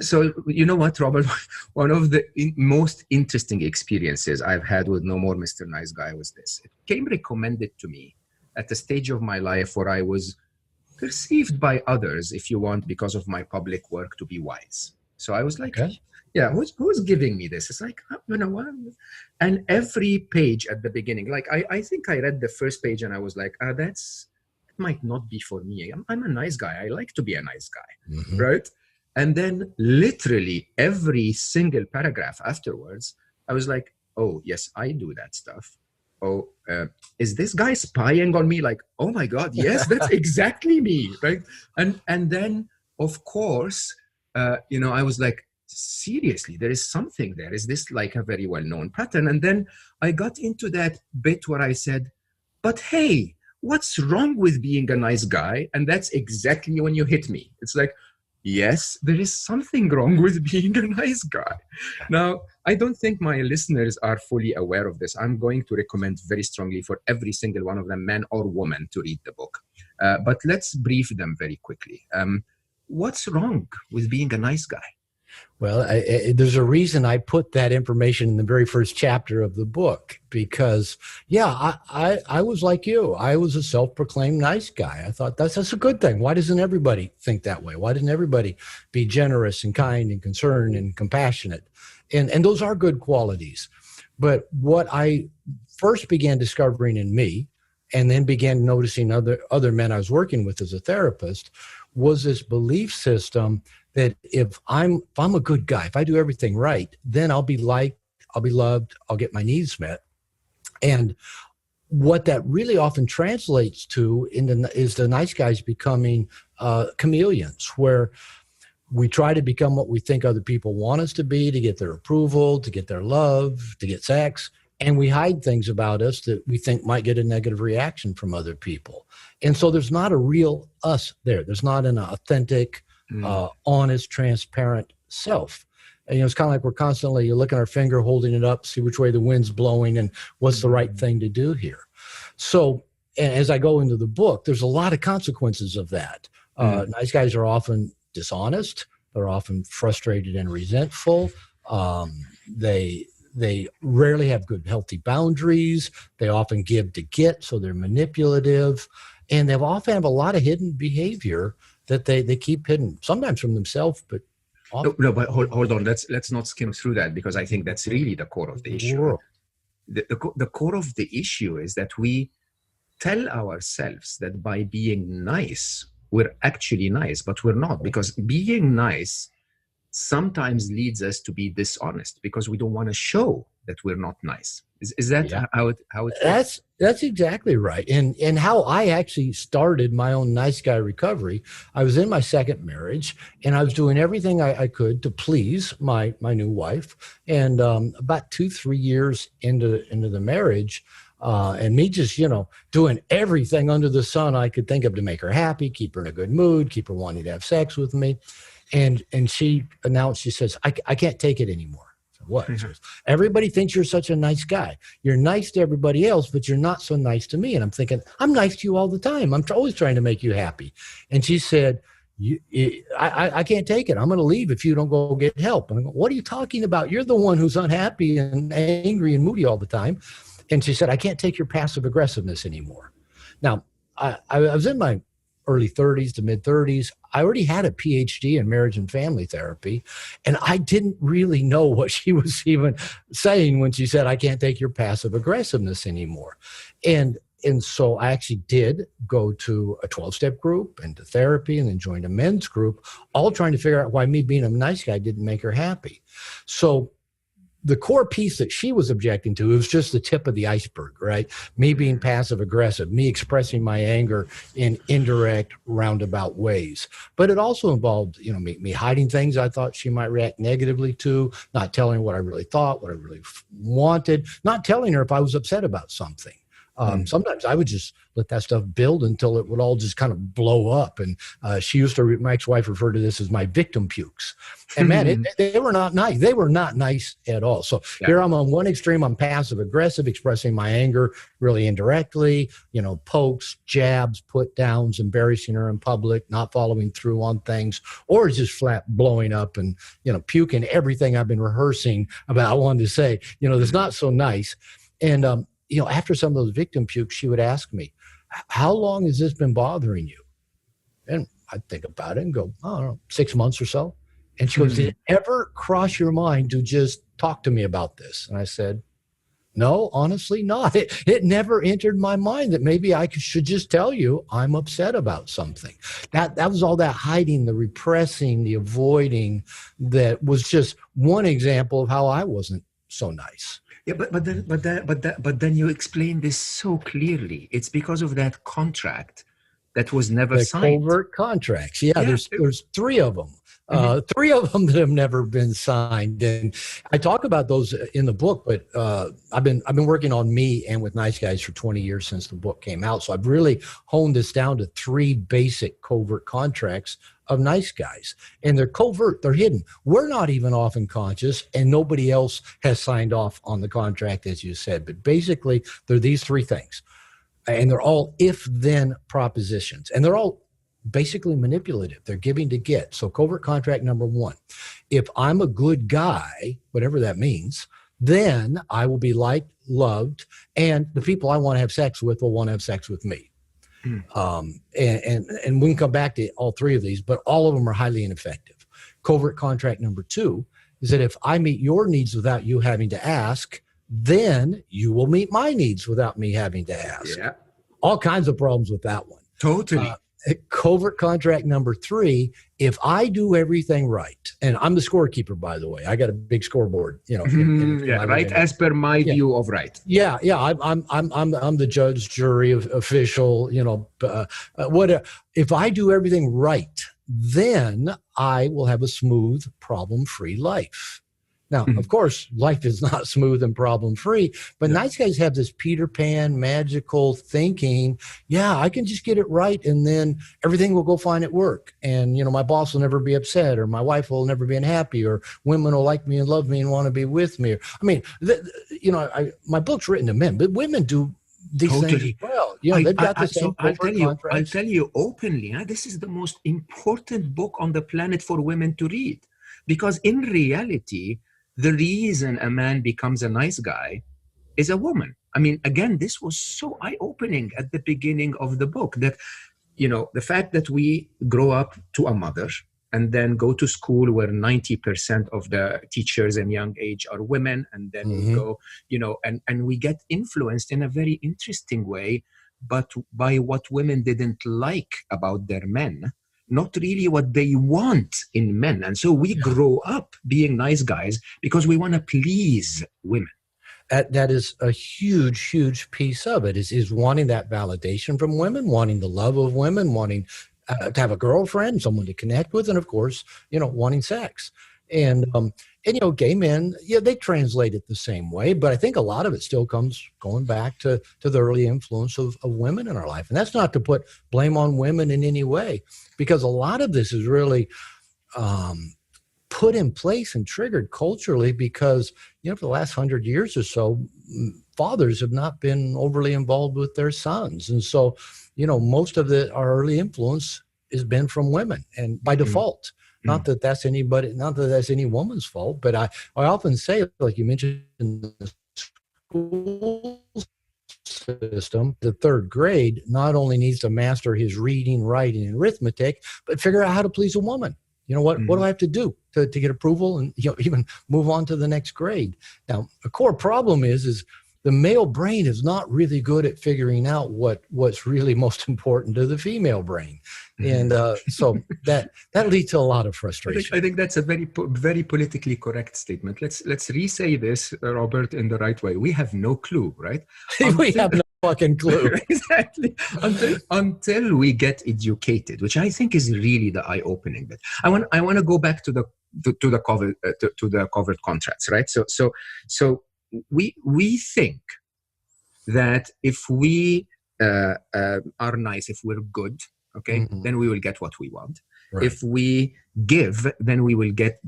So you know what, Robert? One of the most interesting experiences I've had with No More Mr. Nice Guy was this. It came recommended to me at a stage of my life where I was perceived by others, if you want, because of my public work, to be wise. So I was like, Okay. yeah, who's giving me this? It's like, you know what? And every page at the beginning, like I think I read the first page and I was like, it might not be for me. I'm a nice guy. I like to be a nice guy, right? And then literally every single paragraph afterwards, I was like, oh, yes, I do that stuff. Oh, is this guy spying on me? Like, oh my God, yes, that's exactly me, right? And then, of course, I was like, seriously, there is something there. Is this like a very well-known pattern? And then I got into that bit where I said, but hey, what's wrong with being a nice guy? And that's exactly when you hit me. It's like, yes, there is something wrong with being a nice guy. Now, I don't think my listeners are fully aware of this. I'm going to recommend very strongly for every single one of them, man or woman, to read the book. But let's brief them very quickly. What's wrong with being a nice guy? Well, there's a reason I put that information in the very first chapter of the book, because, yeah, I was like you. I was a self-proclaimed nice guy. I thought that's a good thing. Why doesn't everybody think that way? Why doesn't everybody be generous and kind and concerned and compassionate? And those are good qualities. But what I first began discovering in me, and then began noticing other men I was working with as a therapist, was this belief system that if I'm a good guy, if I do everything right, then I'll be liked, I'll be loved, I'll get my needs met. And what that really often translates to is the nice guys becoming chameleons, where we try to become what we think other people want us to be, to get their approval, to get their love, to get sex. And we hide things about us that we think might get a negative reaction from other people. And so there's not a real us there. There's not an authentic, honest, transparent self. And, it's kind of like we're constantly licking our finger, holding it up, see which way the wind's blowing and what's the right thing to do here. So as I go into the book, there's a lot of consequences of that. Nice guys are often dishonest. They're often frustrated and resentful. They rarely have good, healthy boundaries. They often give to get, so they're manipulative. And they often have a lot of hidden behavior that they keep hidden, sometimes from themselves, but often. No, but hold on. Let's not skim through that, because I think that's really the core of the issue. The core of the issue is that we tell ourselves that by being nice, we're actually nice, but we're not, because being nice sometimes leads us to be dishonest because we don't want to show that we're not nice. Is that how it works? That's exactly right. And how I actually started my own nice guy recovery, I was in my second marriage and I was doing everything I could to please my new wife. And about 2-3 years into the marriage, and me just, doing everything under the sun I could think of to make her happy, keep her in a good mood, keep her wanting to have sex with me. And she announced, she says, I can't take it anymore. So what? She says, everybody thinks you're such a nice guy. You're nice to everybody else, but you're not so nice to me. And I'm thinking, I'm nice to you all the time. I'm always trying to make you happy. And she said, I can't take it. I'm going to leave if you don't go get help. And I go, what are you talking about? You're the one who's unhappy and angry and moody all the time. And she said, I can't take your passive aggressiveness anymore. Now, I was in my early 30s to mid 30s. I already had a PhD in marriage and family therapy, and I didn't really know what she was even saying when she said, I can't take your passive aggressiveness anymore. And so I actually did go to a 12-step group and to therapy and then joined a men's group, all trying to figure out why me being a nice guy didn't make her happy. So the core piece that she was objecting to, it was just the tip of the iceberg, right? Me being passive aggressive, me expressing my anger in indirect, roundabout ways. But it also involved, me hiding things I thought she might react negatively to, not telling her what I really thought, what I really wanted, not telling her if I was upset about something. Sometimes I would just let that stuff build until it would all just kind of blow up. And she used to, my ex-wife referred to this as my victim pukes. And man, they were not nice. They were not nice at all. So here I'm on one extreme. I'm passive aggressive, expressing my anger really indirectly, pokes, jabs, put downs, embarrassing her in public, not following through on things, or just flat blowing up and, puking everything I've been rehearsing about I wanted to say, that's not so nice. And, after some of those victim pukes, she would ask me, how long has this been bothering you? And I'd think about it and go, I don't know, 6 months or so. And she goes, did it ever cross your mind to just talk to me about this? And I said, no, honestly not. It never entered my mind that maybe I should just tell you I'm upset about something. That was all that hiding, the repressing, the avoiding. That was just one example of how I wasn't so nice. Yeah, but then you explain this so clearly. It's because of that contract that was never signed. Covert contracts. Yeah, there's 3 of them. 3 of them that have never been signed, and I talk about those in the book. But I've been working on me and with Nice Guys for 20 years since the book came out. So I've really honed this down to 3 basic covert contracts of Nice Guys, and they're covert, they're hidden. We're not even often conscious, and nobody else has signed off on the contract, as you said. But basically, they're these 3 things, and they're all if-then propositions, and they're all basically manipulative. They're giving to get. So covert contract number 1, if I'm a good guy, whatever that means, then I will be liked, loved, and the people I want to have sex with will want to have sex with me. And we can come back to all 3 of these, but all of them are highly ineffective. Covert contract number 2 is that if I meet your needs without you having to ask, then you will meet my needs without me having to ask. Yeah. All kinds of problems with that one. Totally. Covert contract number 3, if I do everything right, and I'm the scorekeeper, by the way, I got a big scoreboard, right, as per my view of right. Yeah, I'm the judge, jury, official, whatever. If I do everything right, then I will have a smooth, problem-free life. Now, of course, life is not smooth and problem-free, but Nice Guys have this Peter Pan magical thinking, I can just get it right, and then everything will go fine at work. And, my boss will never be upset, or my wife will never be unhappy, or women will like me and love me and want to be with me. My book's written to men, but women do these things as well. They've got the same contracts. I'll tell you openly, this is the most important book on the planet for women to read. Because in reality, the reason a man becomes a nice guy is a woman. I mean, again, this was so eye-opening at the beginning of the book that, the fact that we grow up to a mother and then go to school where 90% of the teachers in young age are women, and then we go, and we get influenced in a very interesting way, but by what women didn't like about their men, not really what they want in men. And so we grow up being nice guys because we want to please women. That is a huge, huge piece of it, is wanting that validation from women, wanting the love of women, wanting to have a girlfriend, someone to connect with, and of course, wanting sex. And gay men, they translate it the same way, but I think a lot of it still comes going back to the early influence of women in our life. And that's not to put blame on women in any way, because a lot of this is really put in place and triggered culturally because, for the last 100 years or so, fathers have not been overly involved with their sons. And so, most of our early influence has been from women, and by default. Not that that's any woman's fault, but I often say, like you mentioned, the school system, the 3rd grade not only needs to master his reading, writing, and arithmetic, but figure out how to please a woman. What do I have to do to get approval and even move on to the next grade? Now, a core problem is the male brain is not really good at figuring out what's really most important to the female brain. And so that leads to a lot of frustration. I think that's a very, very politically correct statement. Let's re-say this, Robert, in the right way. We have no clue, right? We have no fucking clue. Exactly. Until we get educated, which I think is really the eye-opening bit. I want to go back to the covert contracts, right? So we think that if we are nice, if we're good, okay, then we will get what we want. Right. If we give, then we will get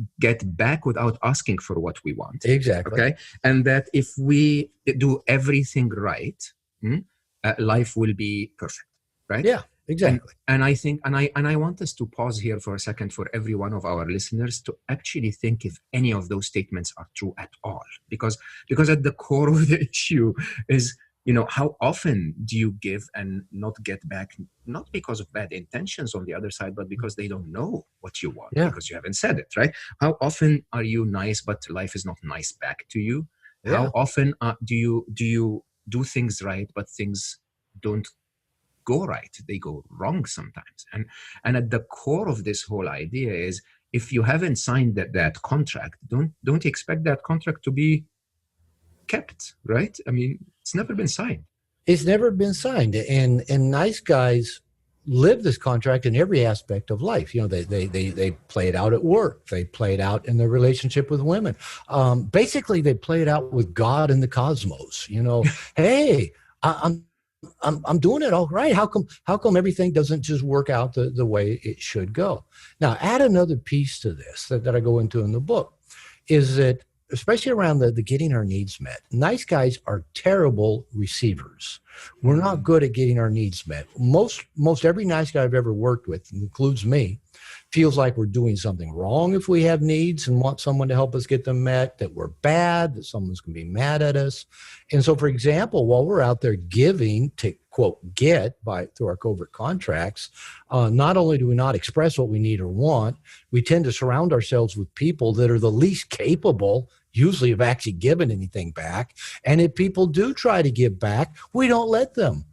back without asking for what we want. Exactly. Okay, and that if we do everything right, life will be perfect, right? Yeah, exactly. And I think, and I want us to pause here for a second for every one of our listeners to actually think if any of those statements are true at all, because at the core of the issue is, how often do you give and not get back, not because of bad intentions on the other side, but because they don't know what you want, because you haven't said it, right? How often are you nice, but life is not nice back to you? Yeah. How often do you do things right, but things don't go right? They go wrong sometimes. And at the core of this whole idea is, if you haven't signed that contract, don't expect that contract to be kept, right? I mean, it's never been signed. It's never been signed. And nice guys live this contract in every aspect of life. They play it out at work. They play it out in their relationship with women. Basically, they play it out with God and the cosmos. Hey, I'm doing it all right. How come everything doesn't just work out the way it should go? Now, add another piece to this that I go into in the book, is that especially around the getting our needs met, nice guys are terrible receivers. We're not good at getting our needs met. Most every nice guy I've ever worked with, includes me, feels like we're doing something wrong if we have needs and want someone to help us get them met, that we're bad, that someone's going to be mad at us. And so, for example, while we're out there giving to, quote, get through our covert contracts, not only do we not express what we need or want, we tend to surround ourselves with people that are the least capable, usually, of actually giving anything back. And if people do try to give back, we don't let them.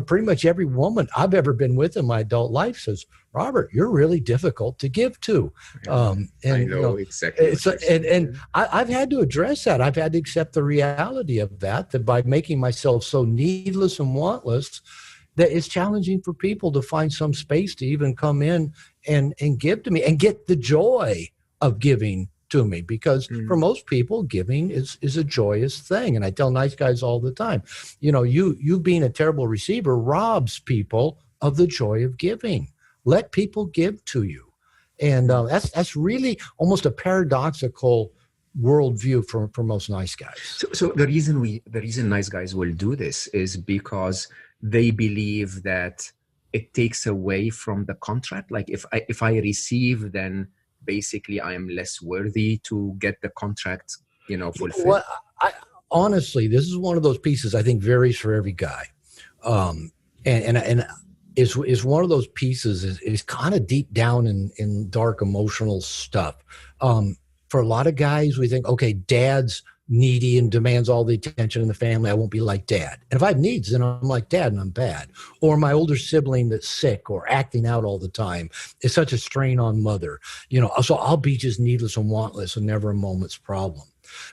Pretty much every woman I've ever been with in my adult life says, Robert, you're really difficult to give to. And I know exactly. And I've had to address that. I've had to accept the reality of that by making myself so needless and wantless, that it's challenging for people to find some space to even come in and give to me and get the joy of giving to me, because for most people, giving is a joyous thing. And I tell nice guys all the time, you being a terrible receiver robs people of the joy of giving. Let people give to you. And that's really almost a paradoxical worldview for most nice guys. So the reason nice guys will do this is because they believe that it takes away from the contract. Like if I receive, then basically I am less worthy to get the contract, fulfilled. Well, honestly, this is one of those pieces I think varies for every guy. And is one of those pieces is kind of deep down in dark emotional stuff. For a lot of guys, we think, okay, dad's needy and demands all the attention in the family. I won't be like dad. And if I have needs, then I'm like dad and I'm bad. Or my older sibling that's sick or acting out all the time is such a strain on mother. So I'll be just needless and wantless and never a moment's problem.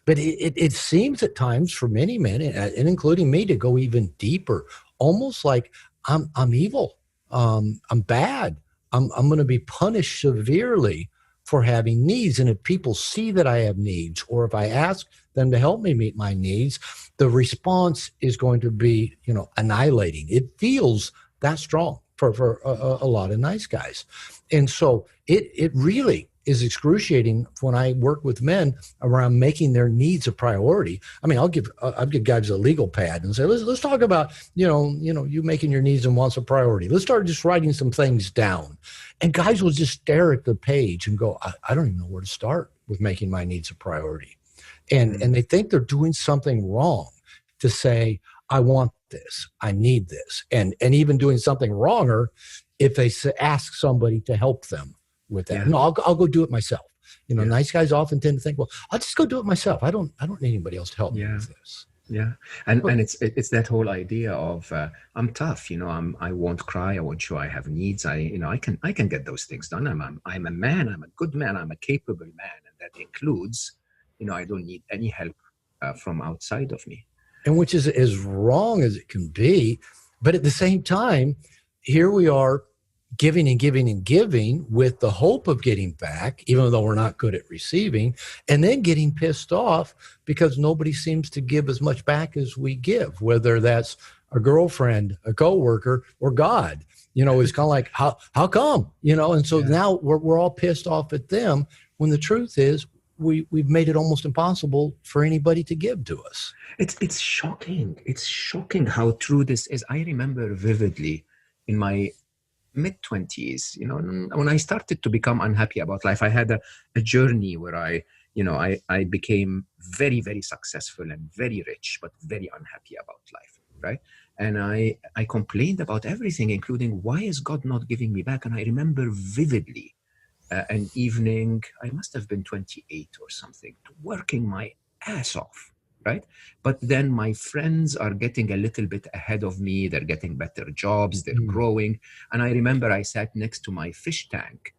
But it seems at times for many men, and including me, to go even deeper, almost like I'm evil. I'm bad. I'm going to be punished severely for having needs. And if people see that I have needs, or if I ask them to help me meet my needs, the response is going to be, annihilating. It feels that strong for a lot of nice guys. And so it really is excruciating when I work with men around making their needs a priority. I mean, I'll give guys a legal pad and say, let's talk about, you making your needs and wants a priority. Let's start just writing some things down. And guys will just stare at the page and go, I don't even know where to start with making my needs a priority. And they think they're doing something wrong to say, I want this, I need this. And even doing something wronger if they ask somebody to help them with that. Yeah. No, I'll go do it myself. Nice guys often tend to think, well, I'll just go do it myself. I don't need anybody else to help me with this. Yeah. And it's that whole idea of I'm tough, I won't cry, I won't show I have needs. I can get those things done. I'm a man, I'm a good man, I'm a capable man. And that includes, I don't need any help from outside of me. And which is as wrong as it can be. But at the same time, here we are, giving and giving and giving with the hope of getting back, even though we're not good at receiving, and then getting pissed off because nobody seems to give as much back as we give, whether that's a girlfriend, a coworker, or God. It's kind of like, how come? And so now we're all pissed off at them when the truth is we've made it almost impossible for anybody to give to us. It's shocking. It's shocking how true this is. I remember vividly in my mid-20s, when I started to become unhappy about life. I had a journey where I became very, very successful and very rich, but very unhappy about life, right? And I complained about everything, including, why is God not giving me back? And I remember vividly an evening, I must have been 28 or something, working my ass off, right? But then my friends are getting a little bit ahead of me. They're getting better jobs. They're growing. And I remember I sat next to my fish tank,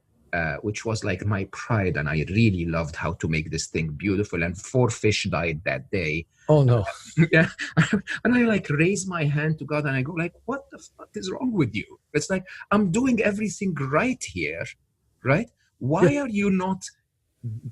which was like my pride. And I really loved how to make this thing beautiful. And 4 fish died that day. Oh, no. Yeah. And I raise my hand to God and I go what the fuck is wrong with you? It's like, I'm doing everything right here, right? Why are you not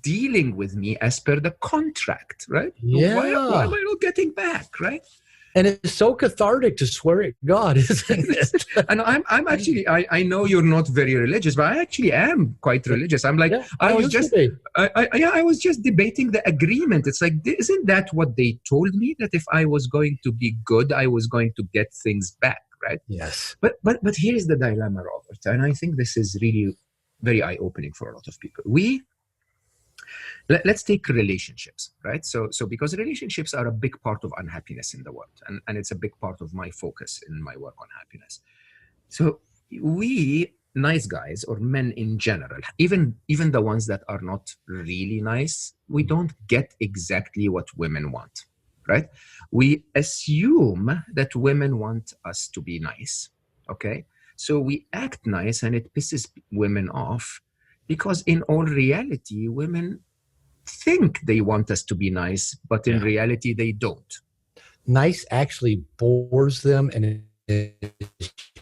dealing with me as per the contract, right? Yeah. Why am I not getting back, right? And it's so cathartic to swear at God, isn't it? And I'm actually, I know you're not very religious, but I actually am quite religious. I'm like, I was just debating the agreement. It's like, isn't that what they told me? That if I was going to be good, I was going to get things back, right? Yes. But here's the dilemma, Robert. And I think this is really very eye-opening for a lot of people. Let's take relationships, right? So because relationships are a big part of unhappiness in the world, and it's a big part of my focus in my work on happiness. So we nice guys, or men in general, even the ones that are not really nice, we don't get exactly what women want, right? We assume that women want us to be nice, okay? So we act nice and it pisses women off, because in all reality, women think they want us to be nice, but in reality, they don't. Nice actually bores them, and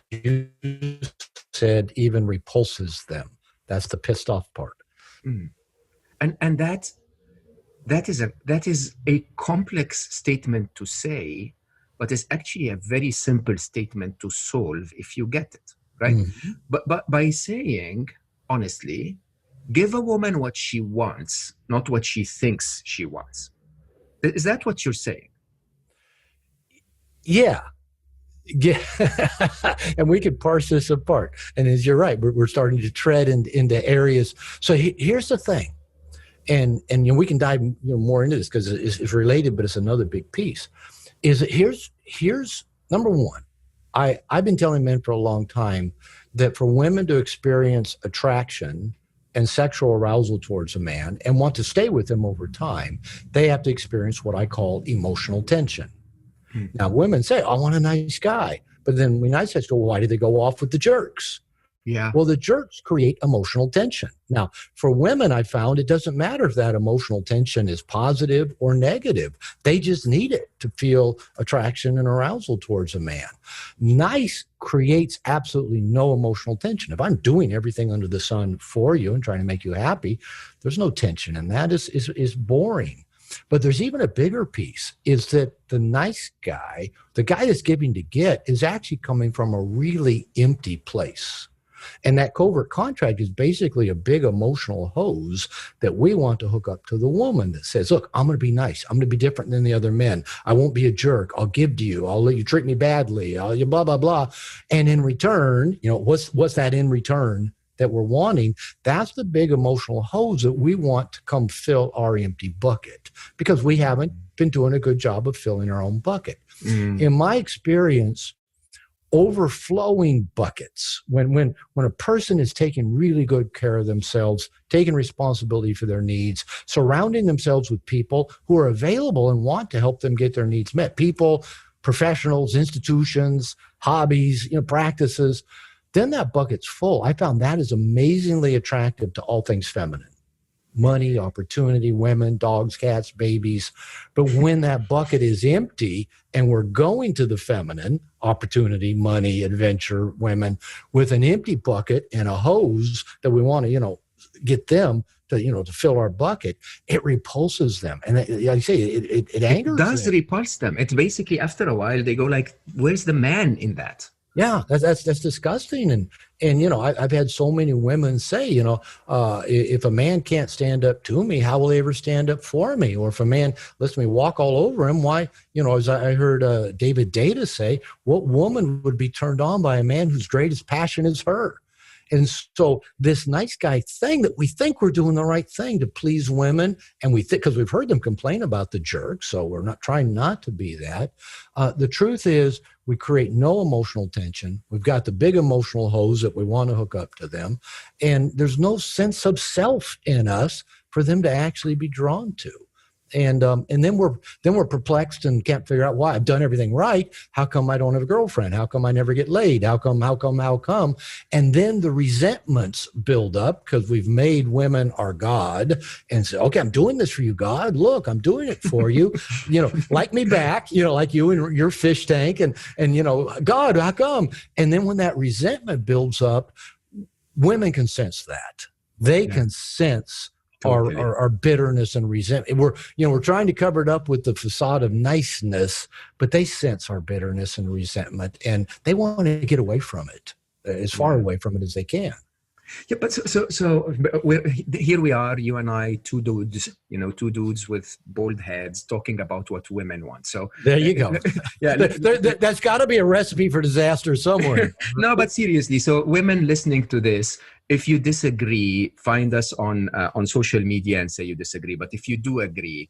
you said even repulses them. That's the pissed off part. And that is a complex statement to say, but it's actually a very simple statement to solve if you get it, right? But by saying, honestly, give a woman what she wants, not what she thinks she wants. Is that what you're saying? Yeah. And we could parse this apart. And as you're right, we're starting to tread into areas. So here's the thing. And we can dive more into this because it's related, but it's another big piece. Is that here's number one. I've been telling men for a long time that for women to experience attraction and sexual arousal towards a man and want to stay with him over time, they have to experience what I call emotional tension. Now, women say, I want a nice guy. But then when nice guys go, why do they go off with the jerks? Yeah. Well, the jerks create emotional tension. Now, for women, I found it doesn't matter if that emotional tension is positive or negative. They just need it to feel attraction and arousal towards a man. Nice creates absolutely no emotional tension. If I'm doing everything under the sun for you and trying to make you happy, there's no tension. And that is boring. But there's even a bigger piece, is that the nice guy, the guy that's giving to get, is actually coming from a really empty place. And that covert contract is basically a big emotional hose that we want to hook up to the woman that says, look, I'm going to be nice. I'm going to be different than the other men. I won't be a jerk. I'll give to you. I'll let you treat me badly. I'll blah, blah, blah. And in return, what's that in return that we're wanting? That's the big emotional hose that we want to come fill our empty bucket, because we haven't been doing a good job of filling our own bucket. In my experience, overflowing buckets, when a person is taking really good care of themselves, taking responsibility for their needs, surrounding themselves with people who are available and want to help them get their needs met, people, professionals, institutions, hobbies, practices, then that bucket's full. I found that is amazingly attractive to all things feminine. money, opportunity, women, dogs, cats, babies. But when that bucket is empty and we're going to the feminine, opportunity, money, adventure, women, with an empty bucket and a hose that we want to, get them to, to fill our bucket, it repulses them. And like I say, it angers It does them. repulse them. It's basically, after a while, they go like, where's the man in that? Yeah, that's disgusting. And I've had so many women say, if a man can't stand up to me, how will he ever stand up for me? Or if a man lets me walk all over him, why, as I heard David Data say, what woman would be turned on by a man whose greatest passion is her? And so this nice guy thing that we think we're doing the right thing to please women, and we think, because we've heard them complain about the jerk, so we're not trying not to be that. The truth is we create no emotional tension. We've got the big emotional hose that we want to hook up to them, and there's no sense of self in us for them to actually be drawn to. And then we're perplexed and can't figure out why. I've done everything right. How come I don't have a girlfriend? How come I never get laid? How come? And then the resentments build up because we've made women our God and say, okay, I'm doing this for you, God. Look, I'm doing it for you. Like me back, like you in your fish tank and God, how come? And then when that resentment builds up, women can sense that. They can sense our bitterness and resentment. We're trying to cover it up with the facade of niceness, but they sense our bitterness and resentment, and they want to get away from it, as far away from it as they can. Yeah, but so here we are, you and I, two dudes with bald heads talking about what women want. So there you go. Yeah, that's got to be a recipe for disaster somewhere. No, but seriously, so women listening to this, if you disagree, find us on social media and say you disagree. But if you do agree,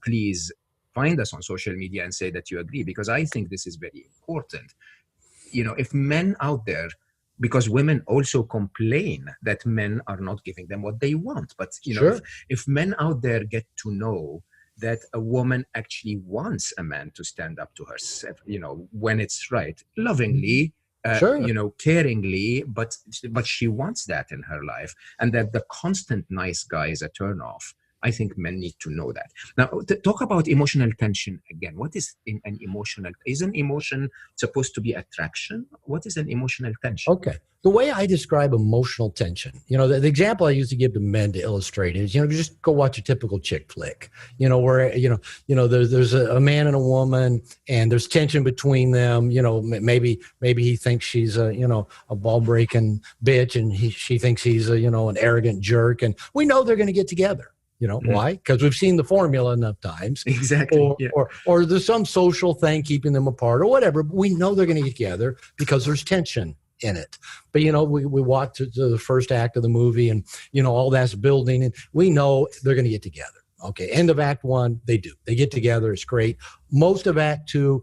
please find us on social media and say that you agree, because I think this is very important. If men out there, because women also complain that men are not giving them what they want. But, if men out there get to know that a woman actually wants a man to stand up to her, when it's right, lovingly, caringly, but she wants that in her life, and that the constant nice guy is a turn off. I think men need to know that. Now, talk about emotional tension again. What is an emotional? Is an emotion supposed to be attraction? What is an emotional tension? Okay. The way I describe emotional tension, the example I used to give to men to illustrate is, just go watch a typical chick flick, where, there's a man and a woman and there's tension between them. Maybe he thinks she's a ball breaking bitch and she thinks he's an arrogant jerk, and we know they're going to get together. Why? Because we've seen the formula enough times. Exactly. Or there's some social thing keeping them apart or whatever. But we know they're going to get together because there's tension in it. But, we watch the first act of the movie and, all that's building and we know they're going to get together. Okay. End of act one, they do. They get together. It's great. Most of act two,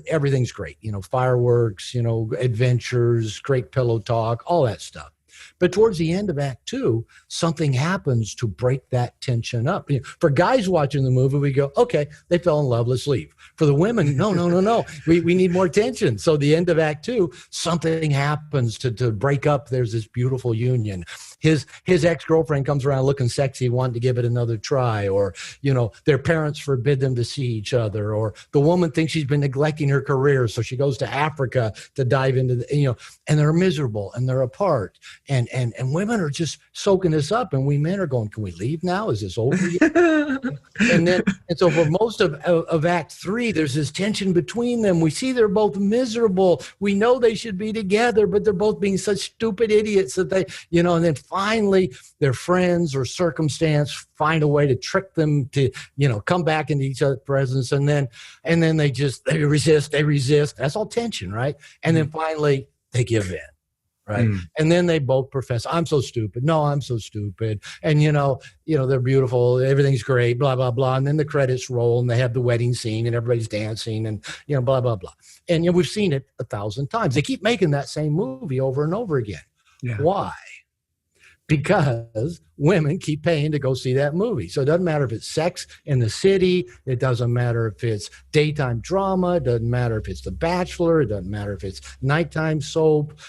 everything's great. Fireworks, adventures, great pillow talk, all that stuff. But towards the end of act two, something happens to break that tension up. For guys watching the movie, we go, okay, they fell in love, let's leave. For the women, no. We need more tension. So the end of act two, something happens to break up. There's this beautiful union. His ex-girlfriend comes around looking sexy, wanting to give it another try, or, their parents forbid them to see each other, or the woman thinks she's been neglecting her career, so she goes to Africa to dive into and they're miserable and they're apart. And women are just soaking this up, and we men are going, can we leave now? Is this over yet? and so for most of act three, there's this tension between them. We see they're both miserable. We know they should be together, but they're both being such stupid idiots that they, and then finally their friends or circumstance find a way to trick them to, come back into each other's presence. And then they resist. That's all tension, right? And then finally they give in. Right. And then they both profess, I'm so stupid. No, I'm so stupid. And, they're beautiful. Everything's great, blah, blah, blah. And then the credits roll and they have the wedding scene and everybody's dancing and, blah, blah, blah. And we've seen it 1,000 times. They keep making that same movie over and over again. Yeah. Why? Because women keep paying to go see that movie. So it doesn't matter if it's Sex in the City. It doesn't matter if it's daytime drama. It doesn't matter if it's The Bachelor. It doesn't matter if it's nighttime soap,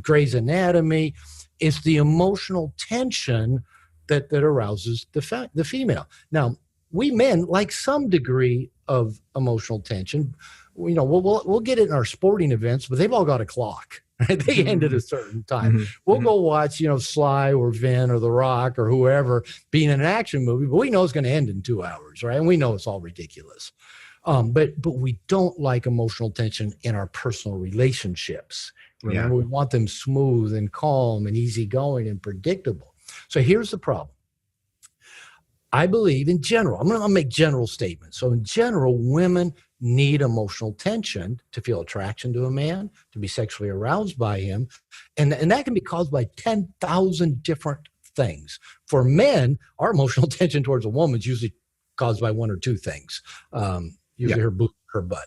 Grey's Anatomy. It's the emotional tension that arouses the female. Now, we men like some degree of emotional tension. You know, we'll get it in our sporting events, but they've all got a clock. Right? They end at a certain time. We'll go watch, you know, Sly or Vin or The Rock or whoever being in an action movie, but we know it's going to end in 2 hours, right? And we know it's all ridiculous. But we don't like emotional tension in our personal relationships. Remember, we want them smooth and calm and easygoing and predictable. So here's the problem. I believe in general, I'm going to make general statements. So in general, women need emotional tension to feel attraction to a man, to be sexually aroused by him. And that can be caused by 10,000 different things. For men, our emotional tension towards a woman is usually caused by one or two things. Usually her boob, her butt.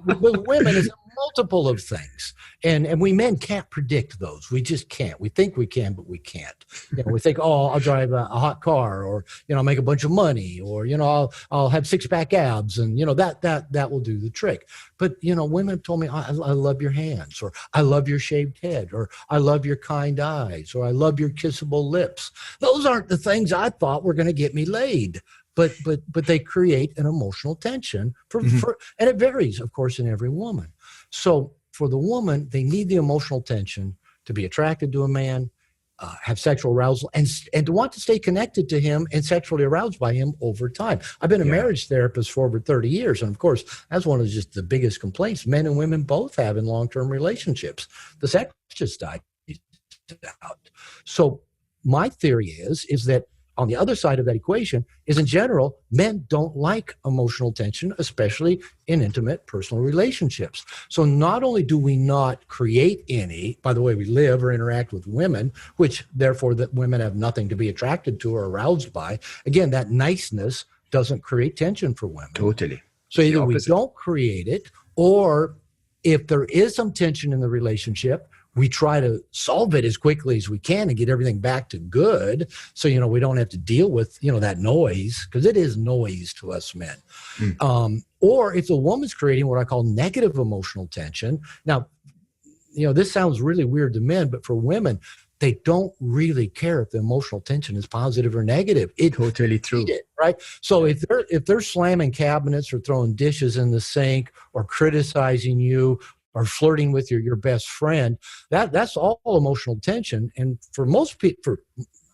With women, it's a multiple of things. And we men can't predict those. We just can't. We think we can, but we can't. You know, we think, oh, I'll drive a hot car, or, you know, make a bunch of money, or, you know, I'll have six-pack abs, and, you know, that will do the trick. But, you know, women told me, I love your hands, or I love your shaved head, or I love your kind eyes, or I love your kissable lips. Those aren't the things I thought were going to get me laid. But they create an emotional tension and it varies, of course, in every woman. So for the woman, they need the emotional tension to be attracted to a man, have sexual arousal, and to want to stay connected to him and sexually aroused by him over time. I've been a marriage therapist for over 30 years. And of course, that's one of just the biggest complaints men and women both have in long-term relationships. The sex just dies out. So my theory is that on the other side of that equation is, in general, men don't like emotional tension, especially in intimate personal relationships. So not only do we not create any by the way we live or interact with women, which therefore that women have nothing to be attracted to or aroused by, again, that niceness doesn't create tension for women. Totally. So either we don't create it, or if there is some tension in the relationship, we try to solve it as quickly as we can and get everything back to good. So, you know, we don't have to deal with, you know, that noise, because it is noise to us men. Or if the woman's creating what I call negative emotional tension. Now, you know, this sounds really weird to men, but for women, they don't really care if the emotional tension is positive or negative. It's totally true. Right? So if they're slamming cabinets or throwing dishes in the sink or criticizing you or flirting with your best friend, that's all emotional tension. And for most people,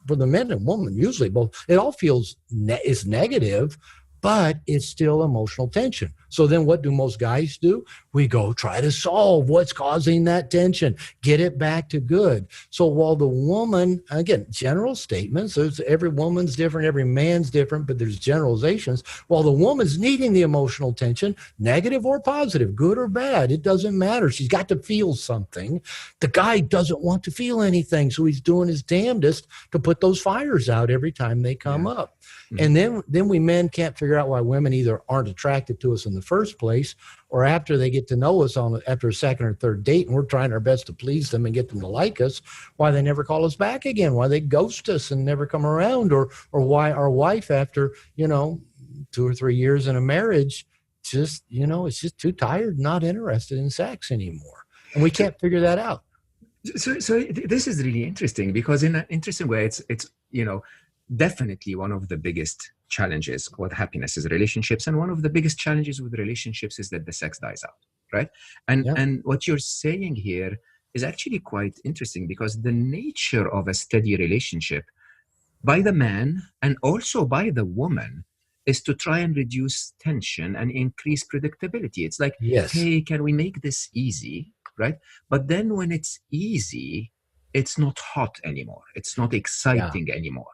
for the men and women, usually both, it all feels is negative, but it's still emotional tension. So then what do most guys do? We go try to solve what's causing that tension, get it back to good. So while the woman, again, general statements, every woman's different, every man's different, but there's generalizations. While the woman's needing the emotional tension, negative or positive, good or bad, it doesn't matter. She's got to feel something. The guy doesn't want to feel anything, so he's doing his damnedest to put those fires out every time they come up. And then we men can't figure out why women either aren't attracted to us in the first place, or after they get to know us after a second or third date and we're trying our best to please them and get them to like us, why they never call us back again, why they ghost us and never come around, or why our wife, after, you know, 2 or 3 years in a marriage, just, you know, it's just too tired, not interested in sex anymore. And we can't figure that out. So this is really interesting, because in an interesting way, it's you know, definitely one of the biggest challenges with happiness is relationships, and one of the biggest challenges with relationships is that the sex dies out, right? And what you're saying here is actually quite interesting, because the nature of a steady relationship by the man and also by the woman is to try and reduce tension and increase predictability. It's like, hey, can we make this easy, right? But then when it's easy, it's not hot anymore. It's not exciting anymore.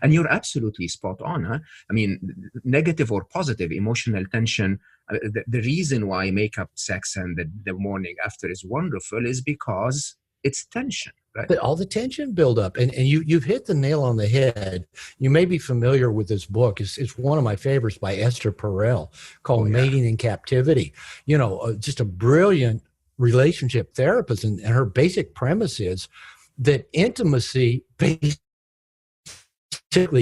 And you're absolutely spot on. Huh? I mean, negative or positive emotional tension, the reason why makeup sex and the morning after is wonderful is because it's tension, right? But all the tension build up. And you've hit the nail on the head. You may be familiar with this book. It's one of my favorites by Esther Perel, called Mating in Captivity. You know, just a brilliant relationship therapist. And her basic premise is that intimacy basically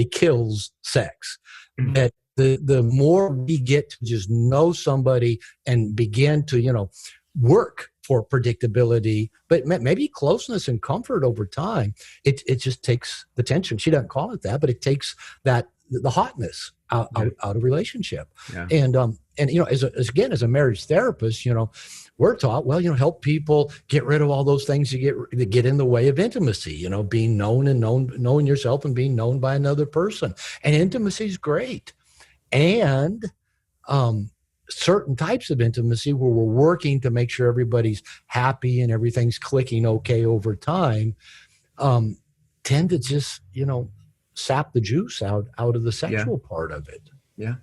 kills sex. That the more we get to just know somebody and begin to, you know, work for predictability, but maybe closeness and comfort over time. It just takes the tension. She doesn't call it that, but it takes the hotness out of relationship. Yeah. And as a marriage therapist, we're taught, help people get rid of all those things that get in the way of intimacy, being known and knowing yourself and being known by another person. And intimacy is great. And certain types of intimacy where we're working to make sure everybody's happy and everything's clicking okay over time, tend to just, sap the juice out of the sexual part of it. Yeah.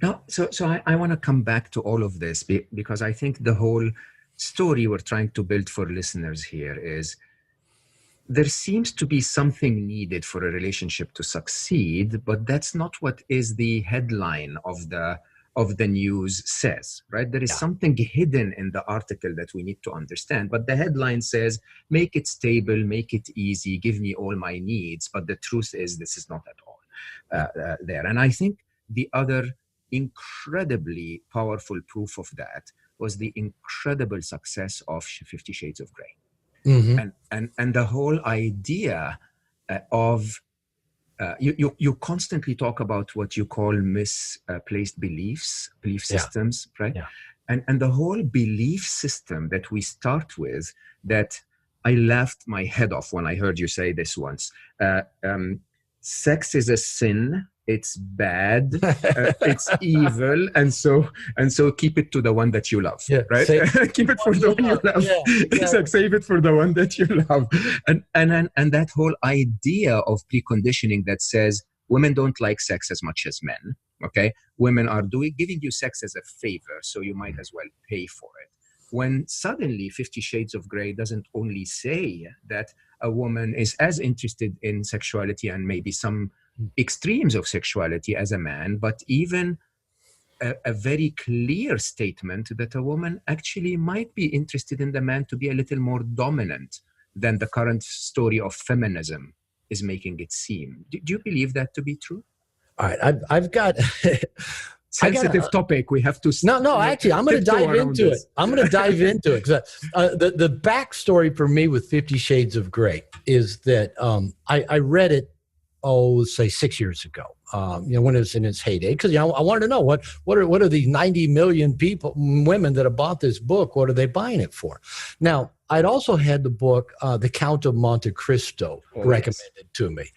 Now, so I want to come back to all of this because I think the whole story we're trying to build for listeners here is there seems to be something needed for a relationship to succeed, but that's not what is the headline of the news says, right? There is something hidden in the article that we need to understand, but the headline says, make it stable, make it easy, give me all my needs. But the truth is this is not at all there. And I think the other incredibly powerful proof of that was the incredible success of 50 Shades of Grey. Mm-hmm. And the whole idea of you constantly talk about what you call misplaced belief systems, right? Yeah. And the whole belief system that we start with, that I laughed my head off when I heard you say this once. Sex is a sin. It's bad. It's evil, and so keep it to the one that you love, right? Keep it for the one you love. It's like save it for the one that you love, and that whole idea of preconditioning that says women don't like sex as much as men. Okay, women are giving you sex as a favor, so you might as well pay for it. When suddenly 50 Shades of Grey doesn't only say that a woman is as interested in sexuality and maybe some extremes of sexuality as a man, but even a very clear statement that a woman actually might be interested in the man to be a little more dominant than the current story of feminism is making it seem. Do you believe that to be true? All right, I've got sensitive topic. We have to. No. Actually, I'm going to dive into it. I'm going to dive into it because the backstory for me with 50 Shades of Grey is that I read it. Say 6 years ago, when it was in its heyday, because I wanted to know what are these 90 million women that have bought this book? What are they buying it for? Now, I'd also had the book, The Count of Monte Cristo, recommended to me.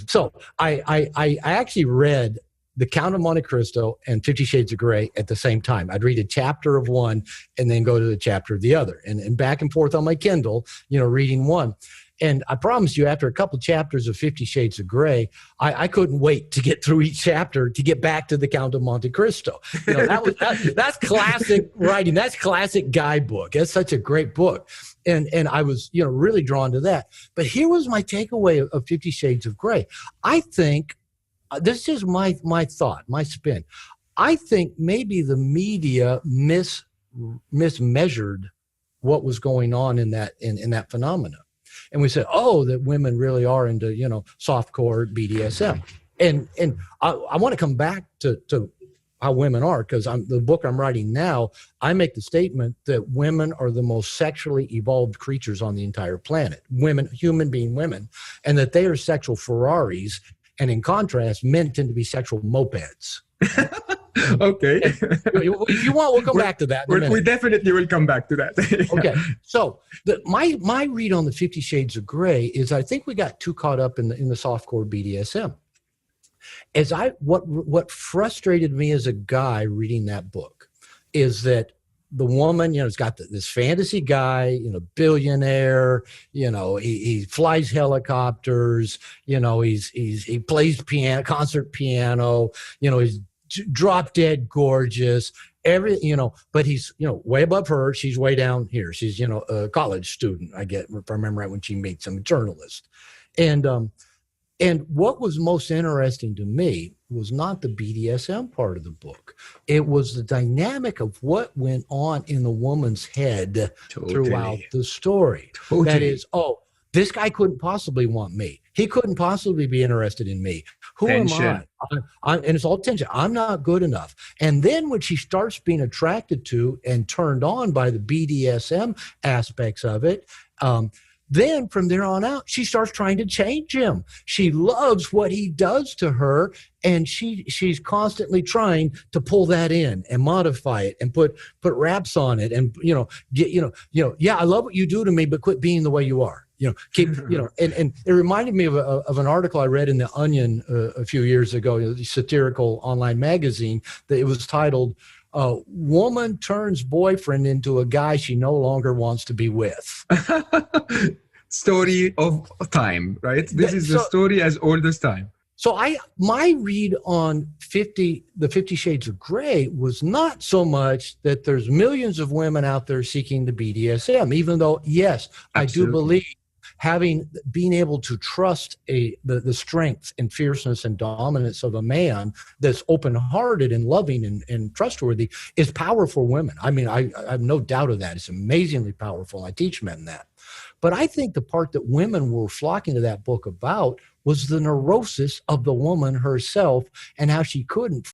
So I actually read The Count of Monte Cristo and 50 Shades of Grey at the same time. I'd read a chapter of one and then go to the chapter of the other, and back and forth on my Kindle, reading one. And I promise you, after a couple chapters of 50 Shades of Grey, I couldn't wait to get through each chapter to get back to The Count of Monte Cristo. That's classic writing. That's classic guidebook. That's such a great book. And I was, really drawn to that. But here was my takeaway of 50 Shades of Grey. I think, this is my thought, my spin. I think maybe the media mismeasured what was going on in that phenomena. And we said, that women really are into, softcore BDSM. And I want to come back to how women are, because the book I'm writing now, I make the statement that women are the most sexually evolved creatures on the entire planet. Women, human being women, and that they are sexual Ferraris. And in contrast, men tend to be sexual mopeds. Okay. If you want, we'll come back to that in a minute. We definitely will come back to that. Okay. So my read on the 50 Shades of Grey is I think we got too caught up in the softcore BDSM. What frustrated me as a guy reading that book is that the woman, has got this fantasy guy, billionaire, he flies helicopters, he plays piano, concert piano, he's drop dead gorgeous, but he's, way above her. She's way down here. She's, a college student, I get, if I remember right, when she meets him, a journalist. And what was most interesting to me was not the BDSM part of the book. It was the dynamic of what went on in the woman's head throughout the story. That is, This guy couldn't possibly want me. He couldn't possibly be interested in me. Who am I? Tension. And it's all tension. I'm not good enough. And then when she starts being attracted to and turned on by the BDSM aspects of it, then from there on out, she starts trying to change him. She loves what he does to her, and she's constantly trying to pull that in and modify it and put wraps on it, and yeah, I love what you do to me, but quit being the way you are. Keep and it reminded me of an article I read in the Onion a few years ago, the satirical online magazine, that it was titled "Woman Turns Boyfriend into a Guy She No Longer Wants to Be With." Story of time, right? This is the story as old as time. So my read on the 50 Shades of Grey was not so much that there's millions of women out there seeking the BDSM, even though, yes, absolutely, I do believe being able to trust the strength and fierceness and dominance of a man that's open-hearted and loving and trustworthy is powerful for women. I mean, I have no doubt of that. It's amazingly powerful. I teach men that. But I think the part that women were flocking to that book about was the neurosis of the woman herself, and how she couldn't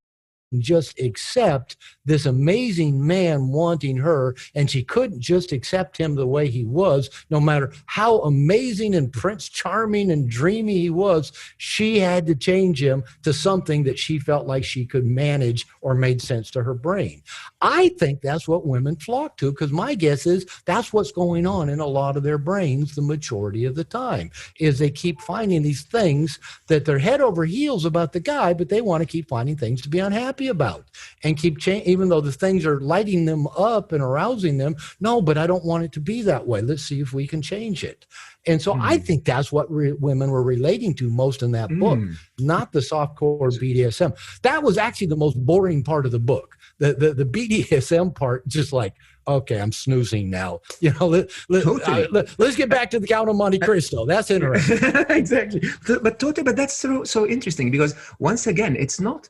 just accept this amazing man wanting her, and she couldn't just accept him the way he was, no matter how amazing and Prince Charming and dreamy he was. She had to change him to something that she felt like she could manage or made sense to her brain. I think that's what women flock to, because my guess is that's what's going on in a lot of their brains the majority of the time, is they keep finding these things that they're head over heels about the guy, but they want to keep finding things to be unhappy about and keep changing, even though the things are lighting them up and arousing them. No, but I don't want it to be that way. Let's see if we can change it. And so I think that's what women were relating to most in that book, not the softcore BDSM. That was actually the most boring part of the book. The BDSM part, just like, okay, I'm snoozing now. Let's get back to the Count of Monte Cristo. That's interesting. Exactly. But that's so interesting, because once again, it's not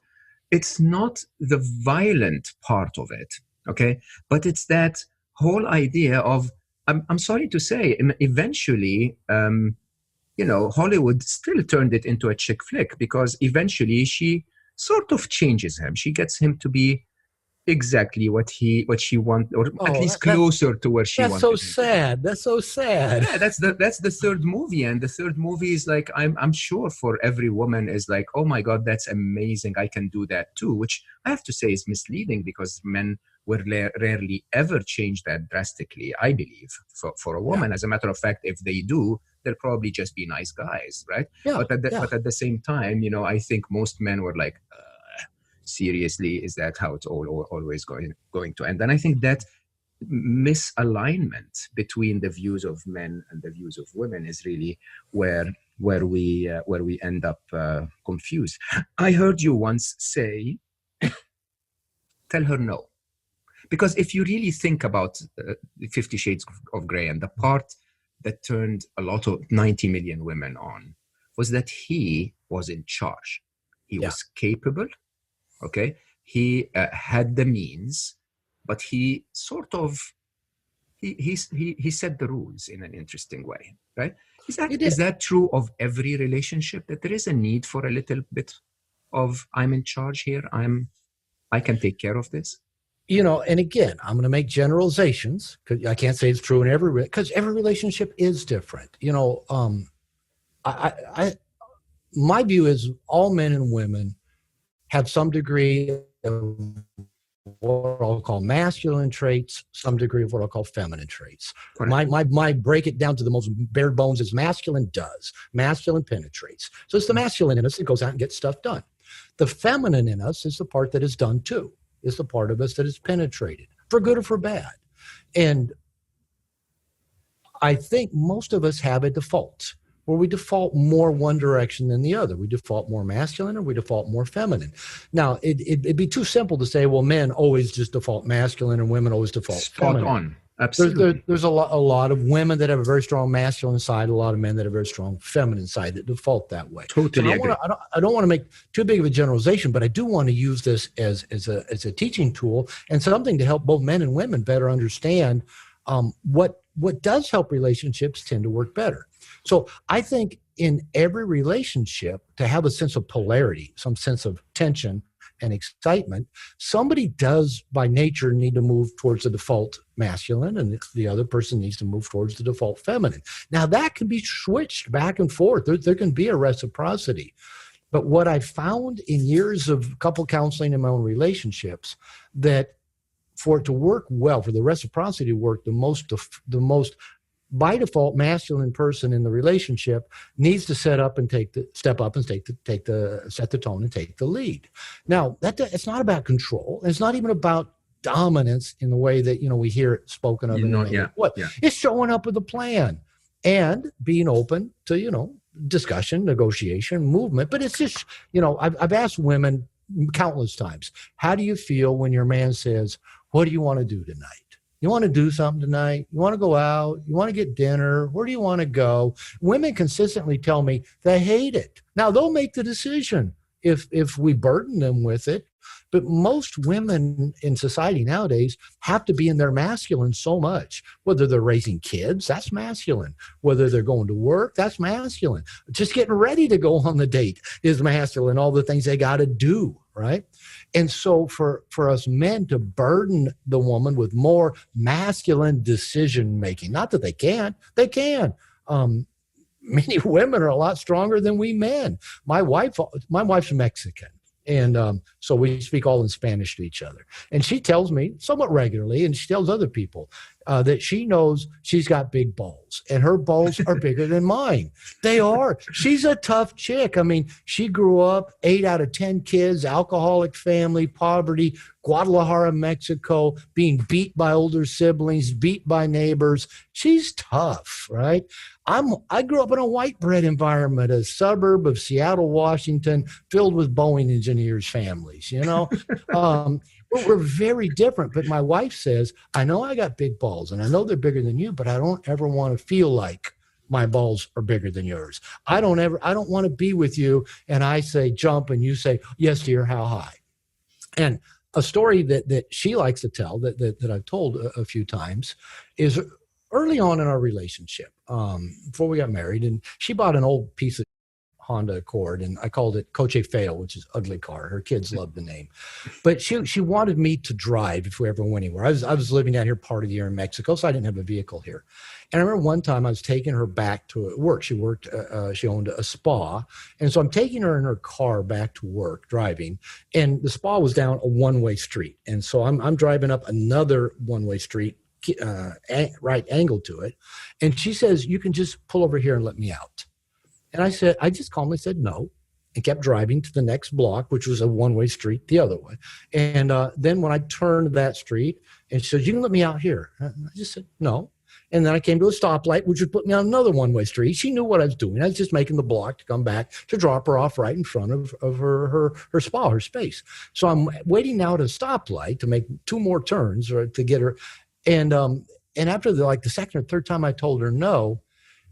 the violent part of it, okay? But it's that whole idea of, I'm sorry to say, eventually, Hollywood still turned it into a chick flick, because eventually she sort of changes him. She gets him to be exactly what she wants, or at least closer to where she wants. That's so sad. That's so sad. Yeah, that's the third movie, and the third movie is like, I'm sure for every woman is like, oh my God, that's amazing, I can do that too. Which I have to say is misleading, because men will rarely ever change that drastically, I believe, for a woman. Yeah. As a matter of fact, if they do, they'll probably just be nice guys, right? Yeah. But at the same time, I think most men were like, seriously, is that how it's always going to end? And I think that misalignment between the views of men and the views of women is really where we end up confused. I heard you once say, tell her no. Because if you really think about 50 Shades of Grey, and the part that turned a lot of 90 million women on was that he was in charge. He was capable. Okay, he had the means, but he sort of he set the rules in an interesting way, right? Is that true of every relationship, that there is a need for a little bit of, I'm in charge here, I can take care of this? And again, I'm going to make generalizations, because I can't say it's true in because every relationship is different. My view is all men and women have some degree of what I'll call masculine traits, some degree of what I'll call feminine traits. My break it down to the most bare bones is masculine does. Masculine penetrates. So it's the masculine in us that goes out and gets stuff done. The feminine in us is the part that is done too. Is the part of us that is penetrated, for good or for bad. And I think most of us have a default, where we default more one direction than the other. We default more masculine, or we default more feminine. Now, it'd be too simple to say, well, men always just default masculine and women always default feminine. Spot on. Absolutely. There's a lot of women that have a very strong masculine side, a lot of men that have a very strong feminine side that default that way. Totally agree. I don't want to make too big of a generalization, but I do want to use this as a teaching tool and something to help both men and women better understand what does help relationships tend to work better. So I think in every relationship, to have a sense of polarity, some sense of tension and excitement, somebody does by nature need to move towards the default masculine, and the other person needs to move towards the default feminine. Now that can be switched back and forth. There can be a reciprocity. But what I found in years of couple counseling in my own relationships, that for it to work well, for the reciprocity to work, the most by default masculine person in the relationship needs to set the tone and take the lead. Now it's not about control. It's not even about dominance in the way that we hear it spoken of. It's showing up with a plan and being open to discussion, negotiation, movement. But it's just I've asked women countless times, how do you feel when your man says, what do you want to do tonight? You want to do something tonight? You want to go out? You want to get dinner? Where do you want to go? Women consistently tell me they hate it. Now, they'll make the decision if we burden them with it. But most women in society nowadays have to be in their masculine so much. Whether they're raising kids, that's masculine. Whether they're going to work, that's masculine. Just getting ready to go on the date is masculine. All the things they got to do, right? And so for us men to burden the woman with more masculine decision making, not that they can't, they can. Many women are a lot stronger than we men. My wife's Mexican. And so we speak all in Spanish to each other. And she tells me somewhat regularly, and she tells other people that she knows she's got big balls, and her balls are bigger than mine. They are. She's a tough chick. I mean, she grew up 8 out of 10 kids, alcoholic family, poverty, Guadalajara, Mexico, being beat by older siblings, beat by neighbors. She's tough, right? I grew up in a white bread environment, a suburb of Seattle, Washington, filled with Boeing engineers' families, We're very different. But my wife says, I know I got big balls, and I know they're bigger than you, but I don't ever want to feel like my balls are bigger than yours. I don't want to be with you, and I say jump, and you say, yes, dear, how high? And a story that she likes to tell, that I've told a few times, is early on in our relationship, before we got married, and she bought an old piece of Honda Accord, and I called it Coche Feo, which is ugly car. Her kids love the name. But she wanted me to drive if we ever went anywhere. I was living down here part of the year in Mexico, so I didn't have a vehicle here. And I remember one time I was taking her back to work. She owned a spa. And so I'm taking her in her car back to work, driving. And the spa was down a one-way street. And so I'm driving up another one-way street, right angle to it. And she says, you can just pull over here and let me out. And I just calmly said no, and kept driving to the next block, which was a one-way street the other way. And then when I turned that street, and she said, you can let me out here. I just said no. And then I came to a stoplight, which would put me on another one-way street. She knew what I was doing. I was just making the block to come back to drop her off right in front of her spa, her space. So I'm waiting now at a stoplight to make 2 more turns or to get her. And after the second or third time I told her no,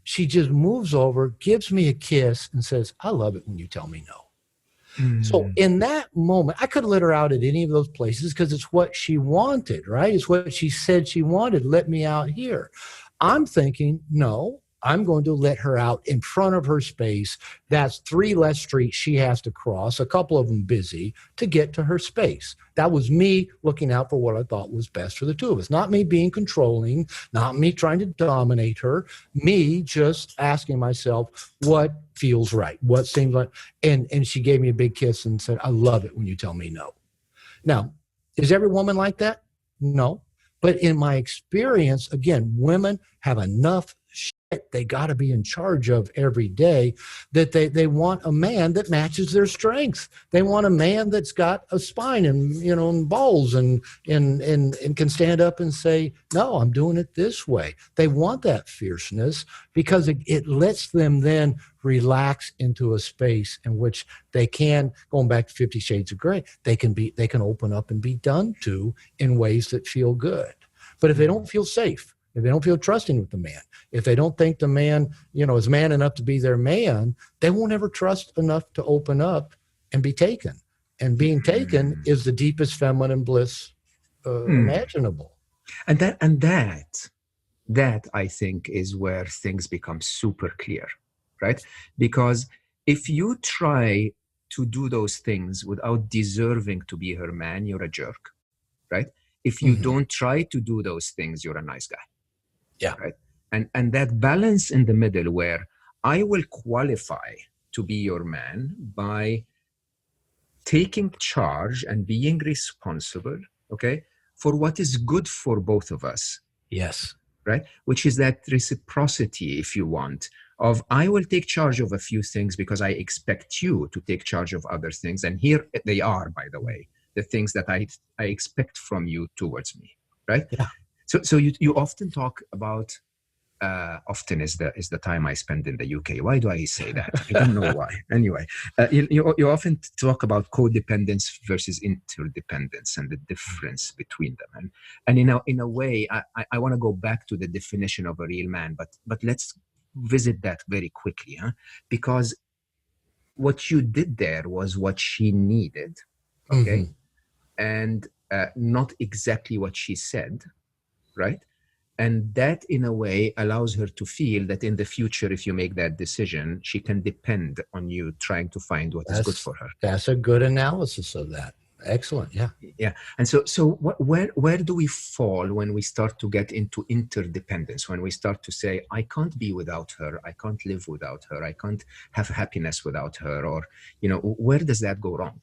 she just moves over, gives me a kiss, and says, I love it when you tell me no. Mm. So in that moment, I could have let her out at any of those places because it's what she wanted, right? It's what she said she wanted. Let me out here. I'm thinking, no, I'm going to let her out in front of her space. That's 3 less streets she has to cross, a couple of them busy, to get to her space. That was me looking out for what I thought was best for the two of us. Not me being controlling, not me trying to dominate her, me just asking myself what feels right, what seems like. And she gave me a big kiss and said, I love it when you tell me no. Now, is every woman like that? No. But in my experience, again, women have enough shit they got to be in charge of every day that they want a man that matches their strength. They want a man that's got a spine and balls and can stand up and say, no, I'm doing it this way. They want that fierceness because it lets them then relax into a space in which they can, going back to 50 Shades of Grey, they can open up and be done to in ways that feel good. But if they don't feel safe, if they don't feel trusting with the man, if they don't think the man, is man enough to be their man, they won't ever trust enough to open up and be taken. And being taken is the deepest feminine bliss imaginable. And that that I think is where things become super clear, right? Because if you try to do those things without deserving to be her man, you're a jerk, right? If you Mm-hmm. don't try to do those things, you're a nice guy, Yeah. right? And that balance in the middle where I will qualify to be your man by taking charge and being responsible, okay, for what is good for both of us, Yes. right? Which is that reciprocity, if you want, of I will take charge of a few things because I expect you to take charge of other things. And here they are, by the way, the things that I expect from you towards me, right? Yeah. So you often talk about often is the time I spend in the UK. Why do I say that? I don't know why. Anyway, you often talk about codependence versus interdependence and the difference between them. And in a way, I want to go back to the definition of a real man, but let's visit that very quickly, huh? Because what you did there was what she needed, okay, Mm-hmm. and not exactly what she said, right? And that, in a way, allows her to feel that in the future, if you make that decision, she can depend on you trying to find what is good for her. That's a good analysis of that. Excellent. Yeah. Yeah. And so where do we fall when we start to get into interdependence, when we start to say, I can't be without her, I can't live without her, I can't have happiness without her, or, where does that go wrong?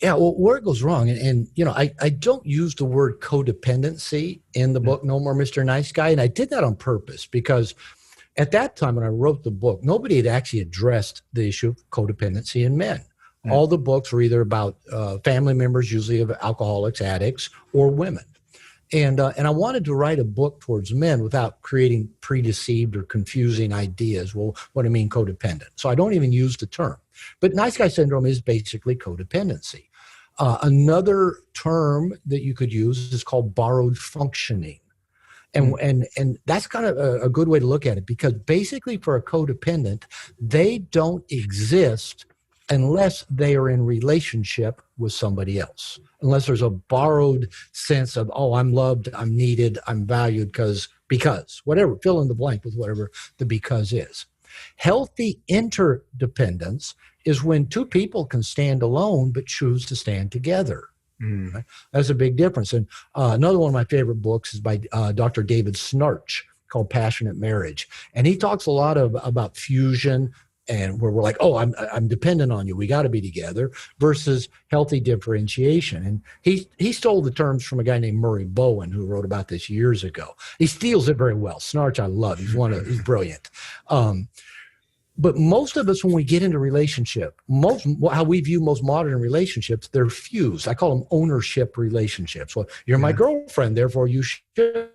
Yeah, well, where it goes wrong, and I don't use the word codependency in the book, No More Mr. Nice Guy, and I did that on purpose because at that time when I wrote the book, nobody had actually addressed the issue of codependency in men. All the books were either about family members, usually of alcoholics, addicts, or women. And I wanted to write a book towards men without creating predeceived or confusing ideas. Well, what do I mean codependent? So I don't even use the term. But nice guy syndrome is basically codependency. Another term that you could use is called borrowed functioning. And that's kind of a good way to look at it, because basically for a codependent, they don't exist unless they are in relationship with somebody else, unless there's a borrowed sense of, oh, I'm loved, I'm needed, I'm valued because whatever, fill in the blank with whatever the because is. Healthy interdependence is when two people can stand alone but choose to stand together. Right? That's a big difference. And another one of my favorite books is by Dr. David Snarch called Passionate Marriage. And he talks a lot about fusion, and where we're like, oh, I'm dependent on you, we got to be together, versus healthy differentiation. And he stole the terms from a guy named Murray Bowen, who wrote about this years ago. He steals it very well. Snarch, I love. He's brilliant. But most of us, when we get into relationship, how we view most modern relationships, they're fused. I call them ownership relationships. Well, you're my girlfriend, therefore you should.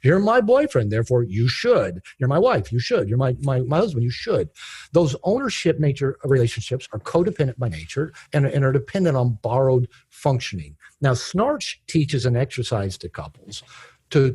You're my boyfriend, therefore you should. You're my wife, you should. You're my husband, you should. Those ownership nature relationships are codependent by nature and are dependent on borrowed functioning. Now, Snarch teaches an exercise to couples to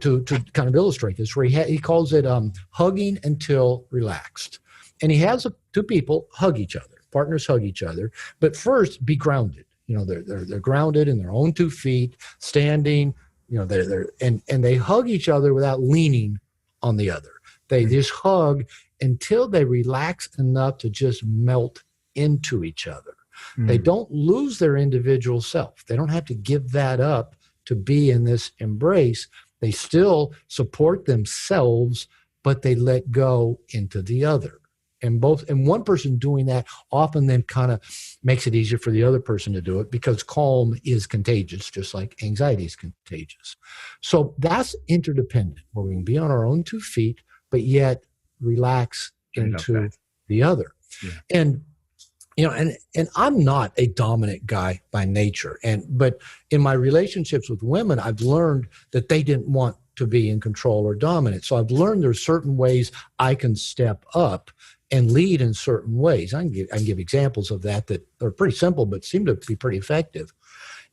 kind of illustrate this, where he calls it hugging until relaxed. And he has two people hug each other, partners hug each other, but first be grounded. They're grounded in their own 2 feet, standing, and they hug each other without leaning on the other. They just hug until they relax enough to just melt into each other. They don't lose their individual self. They don't have to give that up to be in this embrace. They still support themselves, but they let go into the other. And one person doing that often then kind of makes it easier for the other person to do it, because calm is contagious, just like anxiety is contagious. So that's interdependent, where we can be on our own 2 feet, but yet relax into the other. Yeah. And I'm not a dominant guy by nature. But in my relationships with women, I've learned that they didn't want to be in control or dominant. So I've learned there's certain ways I can step up and lead in certain ways. I can give examples of that are pretty simple, but seem to be pretty effective.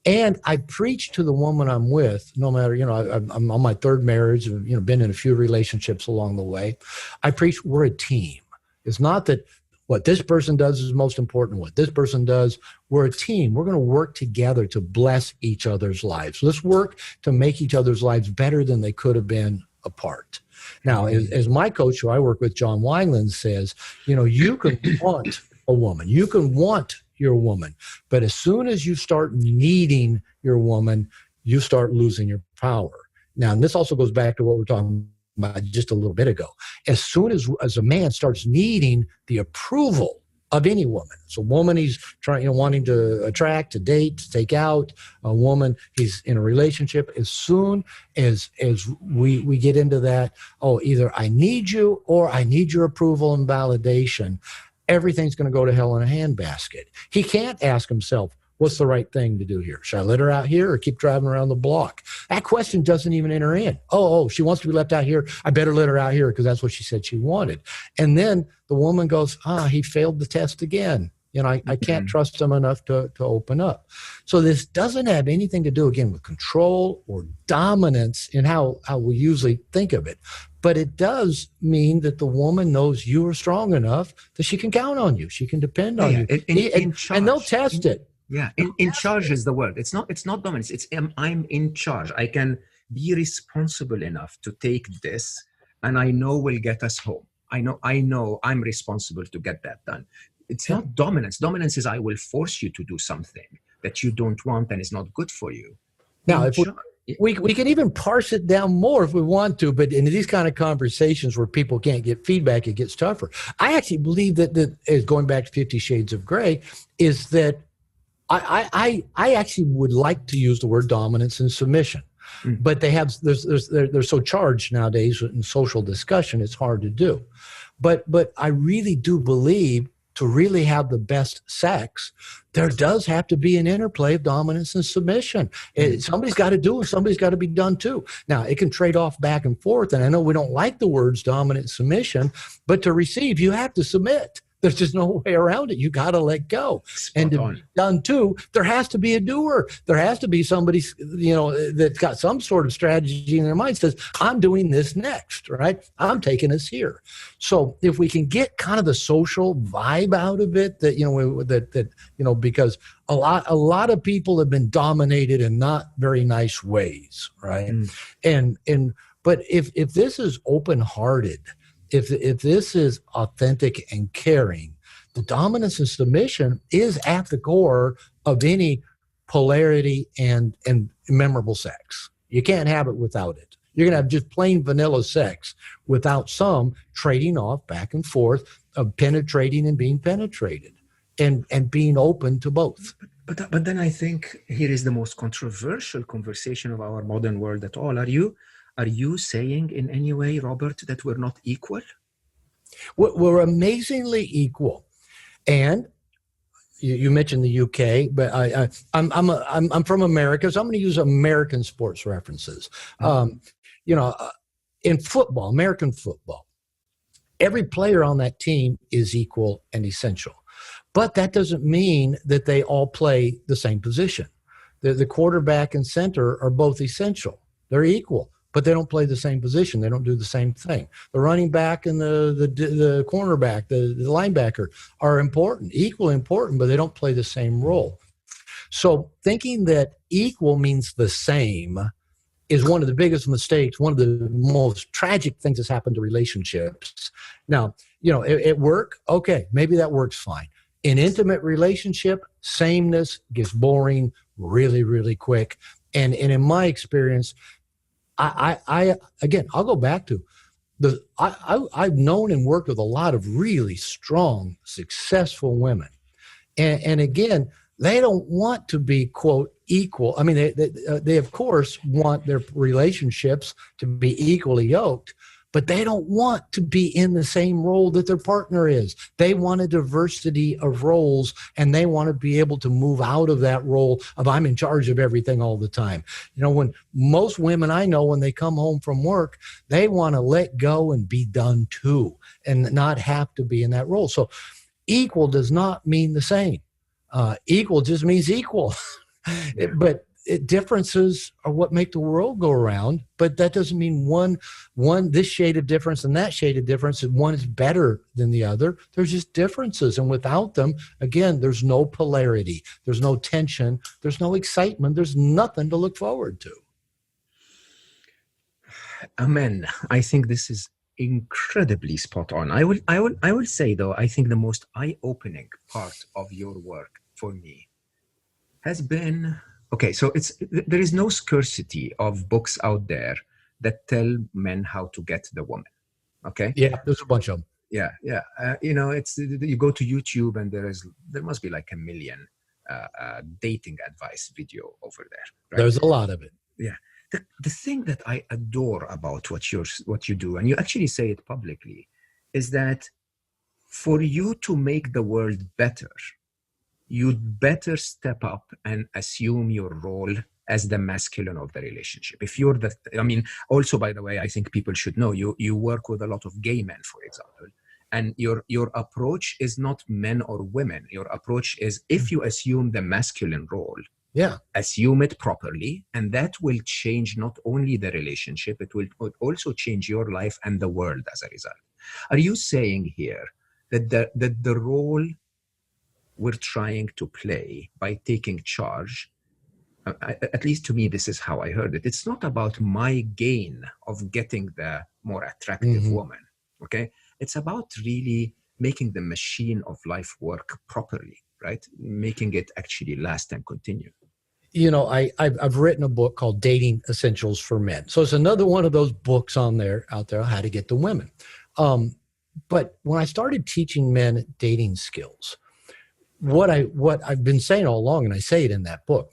And I preach to the woman I'm with, no matter, I'm on my 3rd marriage, been in a few relationships along the way. I preach we're a team. It's not that what this person does is most important, what this person does. We're a team. We're going to work together to bless each other's lives. Let's work to make each other's lives better than they could have been apart. Now, as my coach, who I work with, John Wineland, says, you can want a woman, you can want your woman, but as soon as you start needing your woman, you start losing your power. Now, and this also goes back to what we're talking about just a little bit ago. As soon as a man starts needing the approval of any woman, so a woman he's trying, wanting to attract, to date, to take out, a woman he's in a relationship, as soon as we get into that, either I need you or I need your approval and validation, everything's going to go to hell in a handbasket. He can't ask himself, what's the right thing to do here? Should I let her out here or keep driving around the block? That question doesn't even enter in. She wants to be left out here. I better let her out here because that's what she said she wanted. And then the woman goes, he failed the test again. I can't trust him enough to open up. So this doesn't have anything to do, again, with control or dominance in how we usually think of it. But it does mean that the woman knows you are strong enough that she can count on you. She can depend on you. And they'll test it. Yeah, in charge is the word. It's not dominance. It's I'm in charge. I can be responsible enough to take this, and I know will get us home. I know I'm responsible to get that done. It's not dominance. Dominance is I will force you to do something that you don't want and is not good for you. Now, if we can even parse it down more if we want to, but in these kind of conversations where people can't get feedback, it gets tougher. I actually believe that going back to 50 Shades of Grey, is that I actually would like to use the word dominance and submission, but they're so charged nowadays in social discussion, it's hard to do. But I really do believe to really have the best sex, there does have to be an interplay of dominance and submission. Somebody's got to do it. Somebody's got to be done too. Now, it can trade off back and forth. And I know we don't like the words dominant and submission, but to receive, you have to submit. There's just no way around it. You got to let go. And to be done too, there has to be a doer. There has to be somebody, that's got some sort of strategy in their mind, says, I'm doing this next, right? I'm taking us here. So if we can get kind of the social vibe out of it, because a lot of people have been dominated in not very nice ways, right? But if this is open-hearted, if this is authentic and caring, the dominance and submission is at the core of any polarity and memorable sex. You can't have it without it. You're going to have just plain vanilla sex without some trading off back and forth of penetrating and being penetrated and being open to both. But then I think here is the most controversial conversation of our modern world at all. Are you saying in any way, Robert, that we're not equal? We're amazingly equal. And you mentioned the UK, but I'm from America, so I'm going to use American sports references. In football, American football, every player on that team is equal and essential. But that doesn't mean that they all play the same position. The quarterback and center are both essential. They're equal, but they don't play the same position. They don't do the same thing. The running back and the cornerback, the linebacker are important, equally important, but they don't play the same role. So thinking that equal means the same is one of the biggest mistakes, one of the most tragic things that's happened to relationships. Now, at work, okay, maybe that works fine. In intimate relationship, sameness gets boring really, really quick. And in my experience, I'll go back to I've known and worked with a lot of really strong, successful women. And again, they don't want to be, quote, equal. I mean, they of course want their relationships to be equally yoked, but they don't want to be in the same role that their partner is. They want a diversity of roles, and they want to be able to move out of that role of I'm in charge of everything all the time. When most women I know, when they come home from work, they want to let go and be done too, and not have to be in that role. So equal does not mean the same. Equal just means equal. But differences are what make the world go around, but that doesn't mean one this shade of difference and that shade of difference, and one is better than the other. There's just differences, and without them, again, there's no polarity, there's no tension, there's no excitement, there's nothing to look forward to. Amen. I think this is incredibly spot on. I will say though, I think the most eye-opening part of your work for me has been, okay, so there is no scarcity of books out there that tell men how to get the woman. Okay. Yeah, there's a bunch of them. Yeah. It's, you go to YouTube and there must be like a million dating advice video over there. Right? There's a lot of it. Yeah. The thing that I adore about what you do, and you actually say it publicly, is that for you to make the world better, you'd better step up and assume your role as the masculine of the relationship. If you're also, by the way, I think people should know you work with a lot of gay men, for example, and your approach is not men or women. Your approach is, if you assume the masculine role, assume it properly, and that will change not only the relationship, it will also change your life and the world as a result. Are you saying here that the role we're trying to play by taking charge, at least to me, this is how I heard it, it's not about my gain of getting the more attractive woman, okay? It's about really making the machine of life work properly, right? Making it actually last and continue. You know, I've written a book called Dating Essentials for Men. So it's another one of those books out there, how to get the women. But when I started teaching men dating skills, what I've been saying all along, and I say it in that book,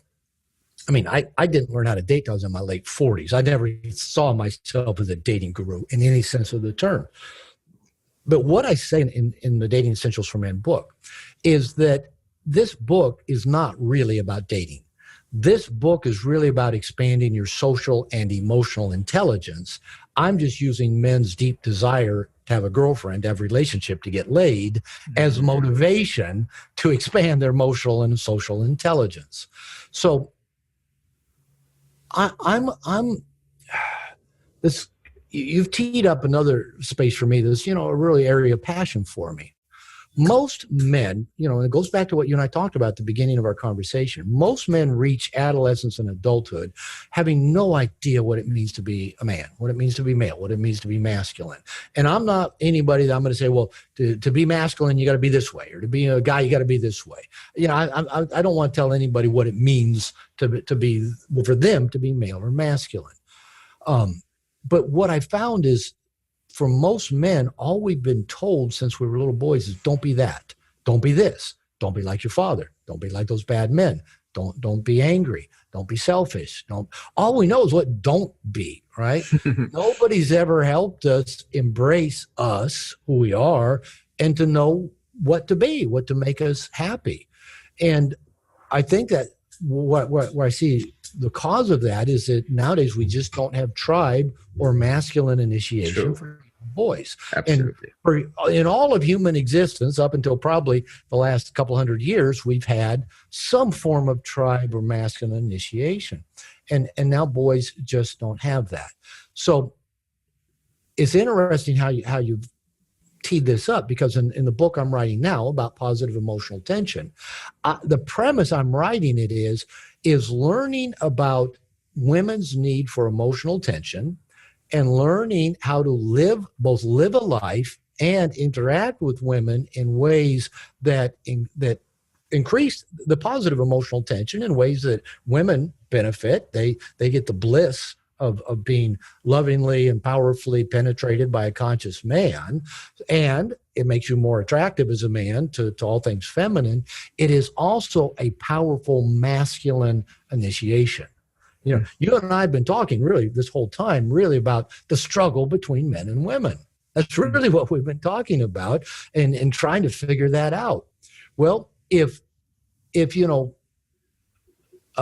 I mean, I didn't learn how to date till I was in my late 40s. I never saw myself as a dating guru in any sense of the term. But what I say in the Dating Essentials for Men book is that this book is not really about dating. This book is really about expanding your social and emotional intelligence. I'm just using men's deep desire to have a girlfriend, to have a relationship, to get laid as motivation to expand their emotional and social intelligence. So I'm this, you've teed up another space for me that's, a really area of passion for me. Most men, and it goes back to what you and I talked about at the beginning of our conversation. Most men reach adolescence and adulthood having no idea what it means to be a man, what it means to be male, what it means to be masculine. And I'm not anybody that I'm going to say, well, to be masculine, you got to be this way, or to be a guy, you got to be this way. I don't want to tell anybody what it means to be, for them to be male or masculine. But what I found is, for most men, all we've been told since we were little boys is don't be that. Don't be this. Don't be like your father. Don't be like those bad men. Don't be angry. Don't be selfish. All we know is what don't be, right? Nobody's ever helped us embrace us, who we are, and to know what to be, what to make us happy. And I think that where I see the cause of that is that nowadays we just don't have tribe or masculine initiation for boys. Absolutely. And in all of human existence, up until probably the last couple hundred years, we've had some form of tribe or masculine initiation. And now boys just don't have that. So it's interesting how you've teed this up, because in the book I'm writing now about positive emotional tension, the premise I'm writing it is learning about women's need for emotional tension and learning how to both live a life and interact with women in ways that increase the positive emotional tension in ways that women benefit. They get the bliss of being lovingly and powerfully penetrated by a conscious man, and it makes you more attractive as a man to all things feminine. It is also a powerful masculine initiation. You and I have been talking really this whole time really about the struggle between men and women. That's really what we've been talking about and trying to figure that out. Well, if 1.5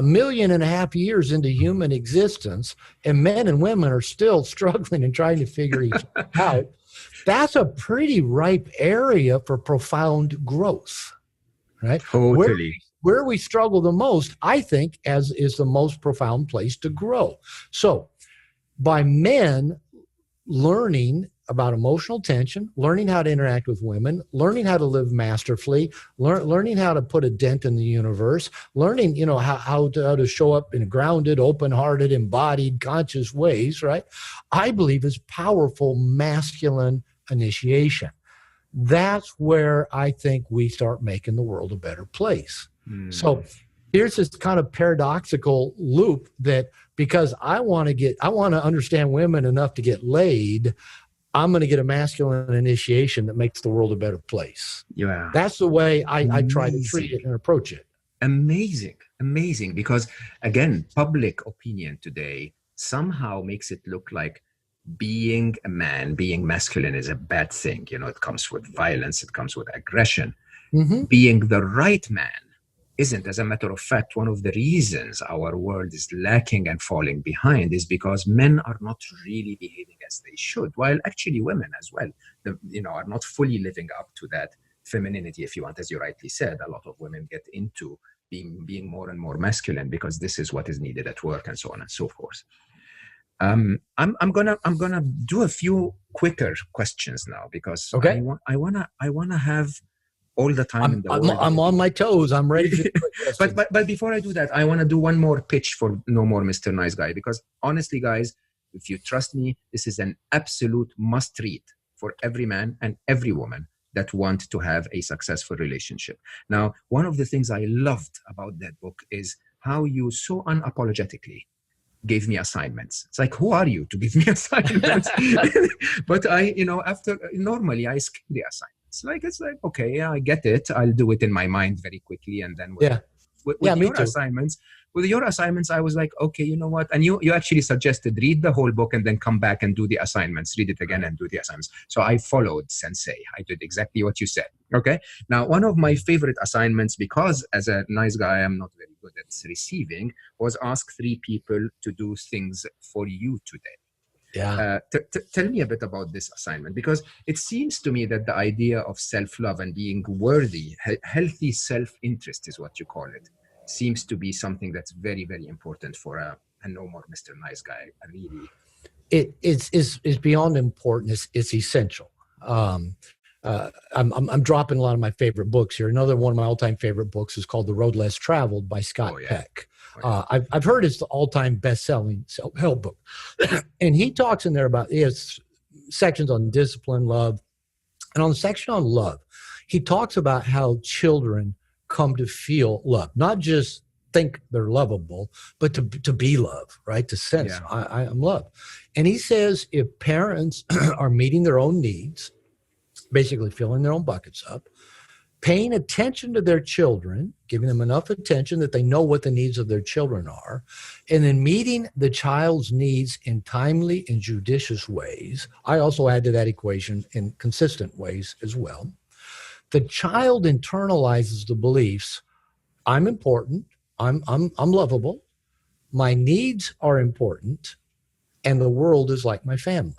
million years into human existence, and men and women are still struggling and trying to figure each out, that's a pretty ripe area for profound growth, right? Totally. Where we struggle the most, I think, is the most profound place to grow. So by men learning about emotional tension, learning how to interact with women, learning how to live masterfully, learning how to put a dent in the universe, learning, how to show up in grounded, open-hearted, embodied, conscious ways, right? I believe is powerful masculine initiation. That's where I think we start making the world a better place. So here's this kind of paradoxical loop that because I want to understand women enough to get laid, I'm going to get a masculine initiation that makes the world a better place. Yeah. That's the way I try to treat it and approach it. Amazing. Because again, public opinion today somehow makes it look like being a man, being masculine is a bad thing. It comes with violence, it comes with aggression. Being the right man isn't. As a matter of fact, one of the reasons our world is lacking and falling behind is because men are not really behaving as they should, while actually women as well, are not fully living up to that femininity, if you want. As you rightly said, a lot of women get into being more and more masculine because this is what is needed at work and so on and so forth. I'm gonna do a few quicker questions now because okay. I wanna have all the time in the world. I'm on my toes. I'm ready to but before I do that, I want to do one more pitch for No More Mr. Nice Guy, because honestly, guys, if you trust me, this is an absolute must read for every man and every woman that want to have a successful relationship. Now, one of the things I loved about that book is how you so unapologetically gave me assignments. It's like, who are you to give me assignments? But normally I skip the assignments. It's like, okay, yeah, I get it. I'll do it in my mind very quickly. And then with your assignments, I was like, okay, you know what? And you actually suggested read the whole book and then come back and do the assignments, read it again and do the assignments. So I followed Sensei. I did exactly what you said. Okay. Now, one of my favorite assignments, because as a nice guy, I'm not very good at receiving, was ask 3 people to do things for you today. Yeah. Tell me a bit about this assignment, because it seems to me that the idea of self-love and being worthy, healthy self-interest is what you call it, seems to be something that's very, very important for a No More Mr. Nice Guy. It's beyond important. It's essential. I'm dropping a lot of my favorite books here. Another one of my all-time favorite books is called The Road Less Traveled by Scott Peck. I've heard it's the all-time best-selling self-help book. And he talks in there about, he has sections on discipline, love. And on the section on love, he talks about how children come to feel love, not just think they're lovable, but to be loved, right? To sense I am loved. And he says if parents are meeting their own needs, basically filling their own buckets up, paying attention to their children, giving them enough attention that they know what the needs of their children are, and then meeting the child's needs in timely and judicious ways. I also add to that equation in consistent ways as well. The child internalizes the beliefs, I'm important, I'm lovable, my needs are important, and the world is like my family.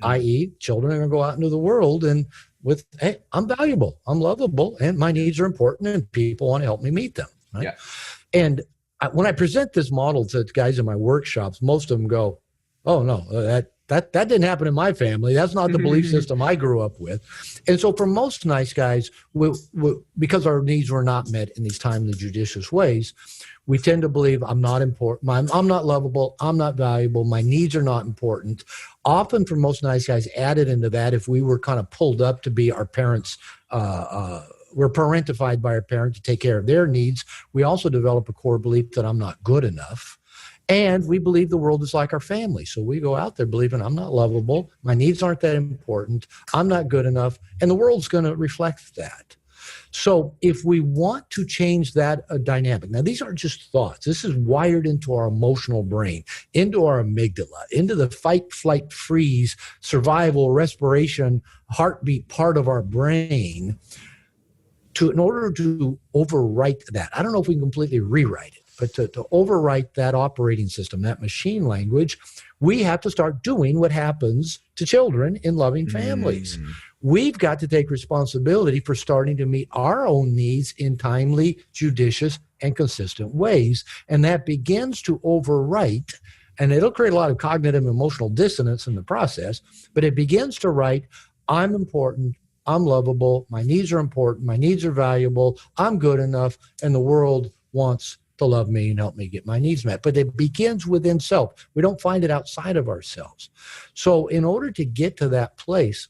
I.e., children are going to go out into the world and with, hey, I'm valuable, I'm lovable, and my needs are important, and people want to help me meet them. Right? Yeah. And when I present this model to guys in my workshops, most of them go, oh, no, that didn't happen in my family. That's not the belief system I grew up with. And so for most nice guys, because our needs were not met in these timely, judicious ways, we tend to believe I'm not important, I'm not lovable, I'm not valuable, my needs are not important. Often for most nice guys, added into that, if we were kind of pulled up to be our parents, we're parentified by our parent to take care of their needs, we also develop a core belief that I'm not good enough. And we believe the world is like our family. So we go out there believing I'm not lovable, my needs aren't that important, I'm not good enough, and the world's going to reflect that. So if we want to change that dynamic, now these aren't just thoughts. This is wired into our emotional brain, into our amygdala, into the fight, flight, freeze, survival, respiration, heartbeat part of our brain. In order to overwrite that, I don't know if we can completely rewrite it, but to overwrite that operating system, that machine language, we have to start doing what happens to children in loving families. We've got to take responsibility for starting to meet our own needs in timely, judicious, and consistent ways. And that begins to overwrite And it'll create a lot of cognitive and emotional dissonance in the process, but it begins to write, I'm important, I'm lovable, my needs are important, my needs are valuable, I'm good enough, and the world wants to love me and help me get my needs met. But it begins within self. We don't find it outside of ourselves. So in order to get to that place,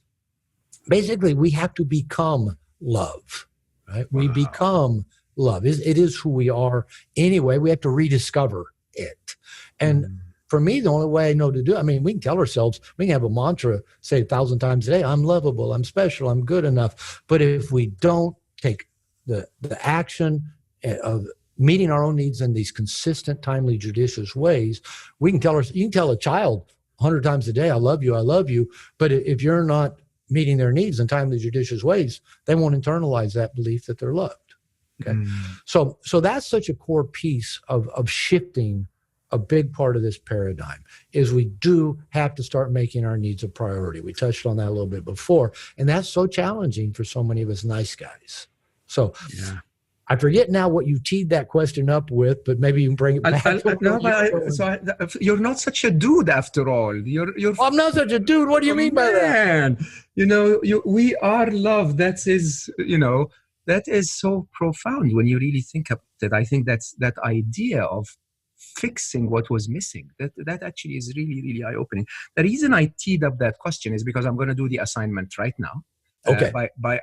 basically we have to become love, right? Wow. We become love. It is who we are anyway. We have to rediscover it. And for me, the only way I know to do it, I mean, we can tell ourselves, we can have a mantra, say 1,000 times a day, I'm lovable, I'm special, I'm good enough. But if we don't take the action of meeting our own needs in these consistent, timely, judicious ways, we can tell you can tell a child 100 times a day, I love you. But if you're not meeting their needs in timely, judicious ways, they won't internalize that belief that they're loved. Okay. So that's such a core piece of shifting a big part of this paradigm is we do have to start making our needs a priority. We touched on that a little bit before, and that's so challenging for so many of us nice guys. So I forget now what you teed that question up with, but maybe you can bring it back. You're not such a dude after all. I'm not such a dude. What do you mean by that? We are loved. That is so profound when you really think about it. I think that's that idea of fixing what was missing. That actually is really, really eye-opening. The reason I teed up that question is because I'm going to do the assignment right now. Okay.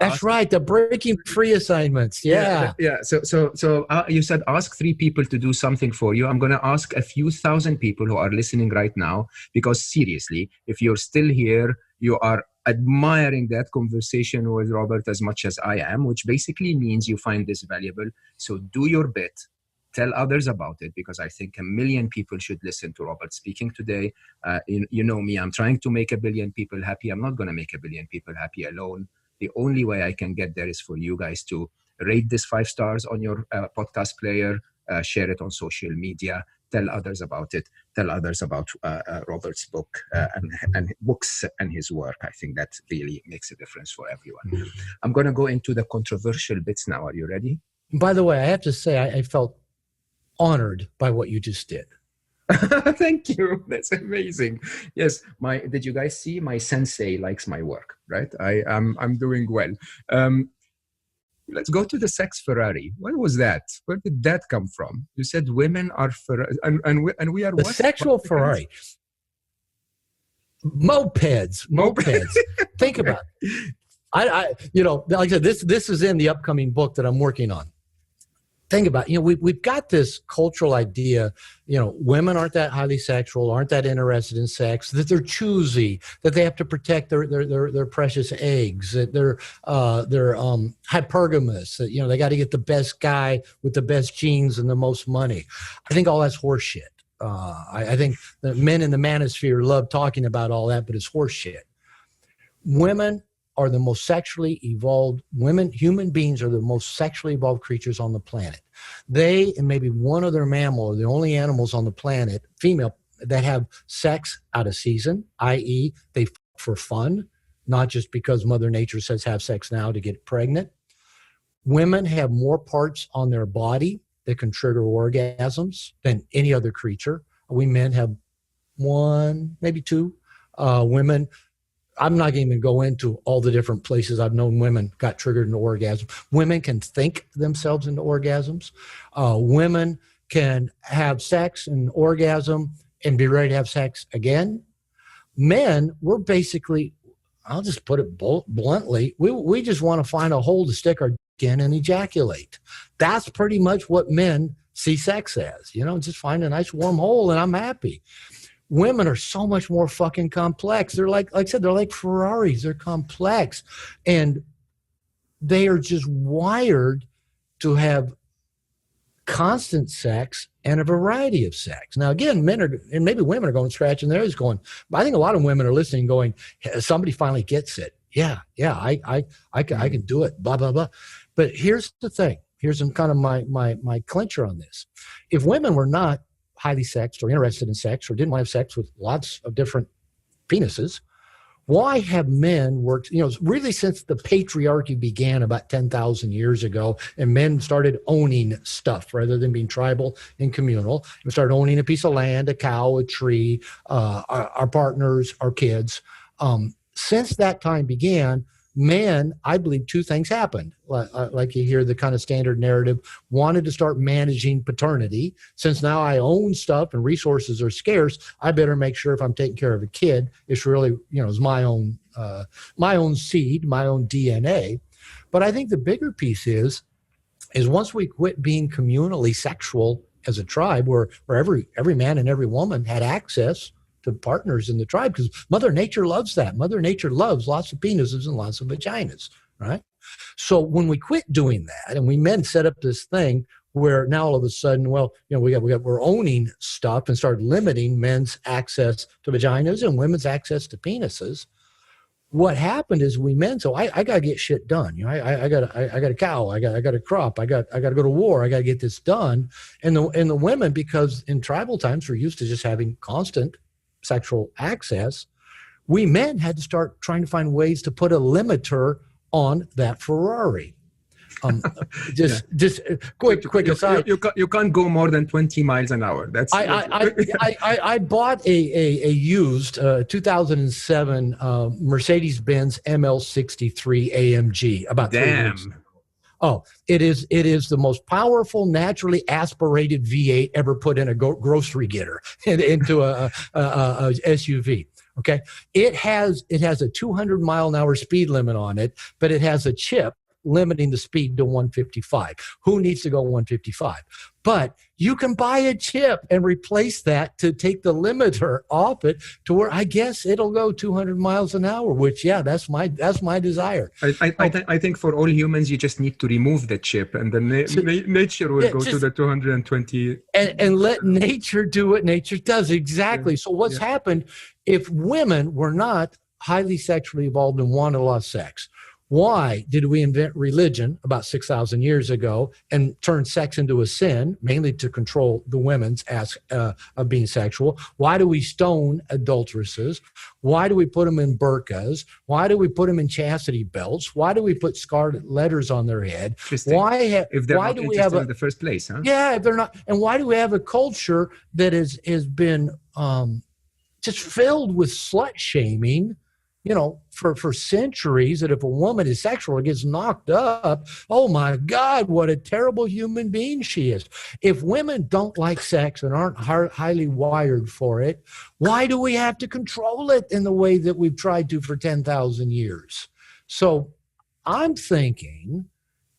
That's right. The breaking free assignments. Yeah. So you said ask 3 people to do something for you. I'm going to ask a few thousand people who are listening right now, because seriously, if you're still here, you are admiring that conversation with Robert as much as I am, which basically means you find this valuable. So do your bit. Tell others about it, because I think 1 million people should listen to Robert speaking today. You know me, I'm trying to make 1 billion people happy. I'm not going to make 1 billion people happy alone. The only way I can get there is for you guys to rate this 5 stars on your podcast player, share it on social media, tell others about it, tell others about Robert's book and books and his work. I think that really makes a difference for everyone. I'm going to go into the controversial bits now. Are you ready? By the way, I have to say, I felt honored by what you just did. Thank you. That's amazing. Yes, did you guys see my sensei likes my work, right? I'm doing well. Let's go to the sex Ferrari. What was that? Where did that come from? You said women are Ferrari, and we are the what? Sexual Ferrari. Mopeds. Think about it. Like I said, this is in the upcoming book that I'm working on. Think about it. We've got this cultural idea, women aren't that highly sexual, aren't that interested in sex, that they're choosy, that they have to protect their precious eggs, that they're hypergamous, that, they got to get the best guy with the best genes and the most money. I think all that's horseshit. I think the men in the manosphere love talking about all that, but it's horseshit. Women are the most sexually evolved human beings are the most sexually evolved creatures on the planet. They and maybe one other mammal are the only animals on the planet, female, that have sex out of season, i.e. they for fun, not just because Mother Nature says have sex now to get pregnant. Women have more parts on their body that can trigger orgasms than any other creature. We men have 1, maybe 2. Women, I'm not going to even go into all the different places I've known women got triggered into orgasm. Women can think themselves into orgasms. Women can have sex and orgasm and be ready to have sex again. Men, we're basically, I'll just put it bluntly, we just want to find a hole to stick our dick in and ejaculate. That's pretty much what men see sex as. Just find a nice warm hole and I'm happy. Women are so much more fucking complex. They're like I said, they're like Ferraris. They're complex. And they are just wired to have constant sex and a variety of sex. Now, again, men are, and maybe women are going scratching their heads going, I think a lot of women are listening going, somebody finally gets it. Yeah, I can do it, blah, blah, blah. But here's the thing. Here's kind of my clincher on this. If women were not highly sexed or interested in sex or didn't want to have sex with lots of different penises, Why have men worked, really since the patriarchy began about 10,000 years ago, and men started owning stuff rather than being tribal and communal, and started owning a piece of land, a cow, a tree, our partners, our kids. Since that time began, men, I believe two things happened. Like you hear the kind of standard narrative, wanted to start managing paternity. Since now I own stuff and resources are scarce, I better make sure if I'm taking care of a kid, it's really, is my own seed, my own DNA. But I think the bigger piece is once we quit being communally sexual as a tribe, where every man and every woman had access to partners in the tribe, because Mother Nature loves that. Mother Nature loves lots of penises and lots of vaginas, right? So when we quit doing that, and we men set up this thing where now all of a sudden, we're owning stuff and start limiting men's access to vaginas and women's access to penises. What happened is we men, so I got to get shit done. I got a cow, I got a crop, I got to go to war, I got to get this done. And the women, because in tribal times we're used to just having constant sexual access, we men had to start trying to find ways to put a limiter on that Ferrari. Just quick aside. You can't go more than 20 miles an hour. That's I bought a used 2007 Mercedes-Benz ML63 AMG about 3 weeks ago. Oh, it is the most powerful, naturally aspirated V8 ever put in a grocery getter into a SUV. Okay, it has a 200 mile an hour speed limit on it, but it has a chip limiting the speed to 155. Who needs to go 155? But you can buy a chip and replace that to take the limiter off it to where I guess it'll go 200 miles an hour, which, that's my desire. I think for all humans, you just need to remove the chip, and then nature will go to the 220. And let nature do what nature does. Exactly. So what's happened, if women were not highly sexually evolved and wanted a lot of sex, why did we invent religion about 6,000 years ago and turn sex into a sin, mainly to control the women's of being sexual? Why do we stone adulteresses? Why do we put them in burqas? Why do we put them in chastity belts? Why do we put scarlet letters on their head? Why do we have in the first place? Huh? Yeah, if they're not. And why do we have a culture that has been just filled with slut shaming? For centuries, that if a woman is sexual or gets knocked up, oh my God, what a terrible human being she is. If women don't like sex and aren't highly wired for it, why do we have to control it in the way that we've tried to for 10,000 years? So I'm thinking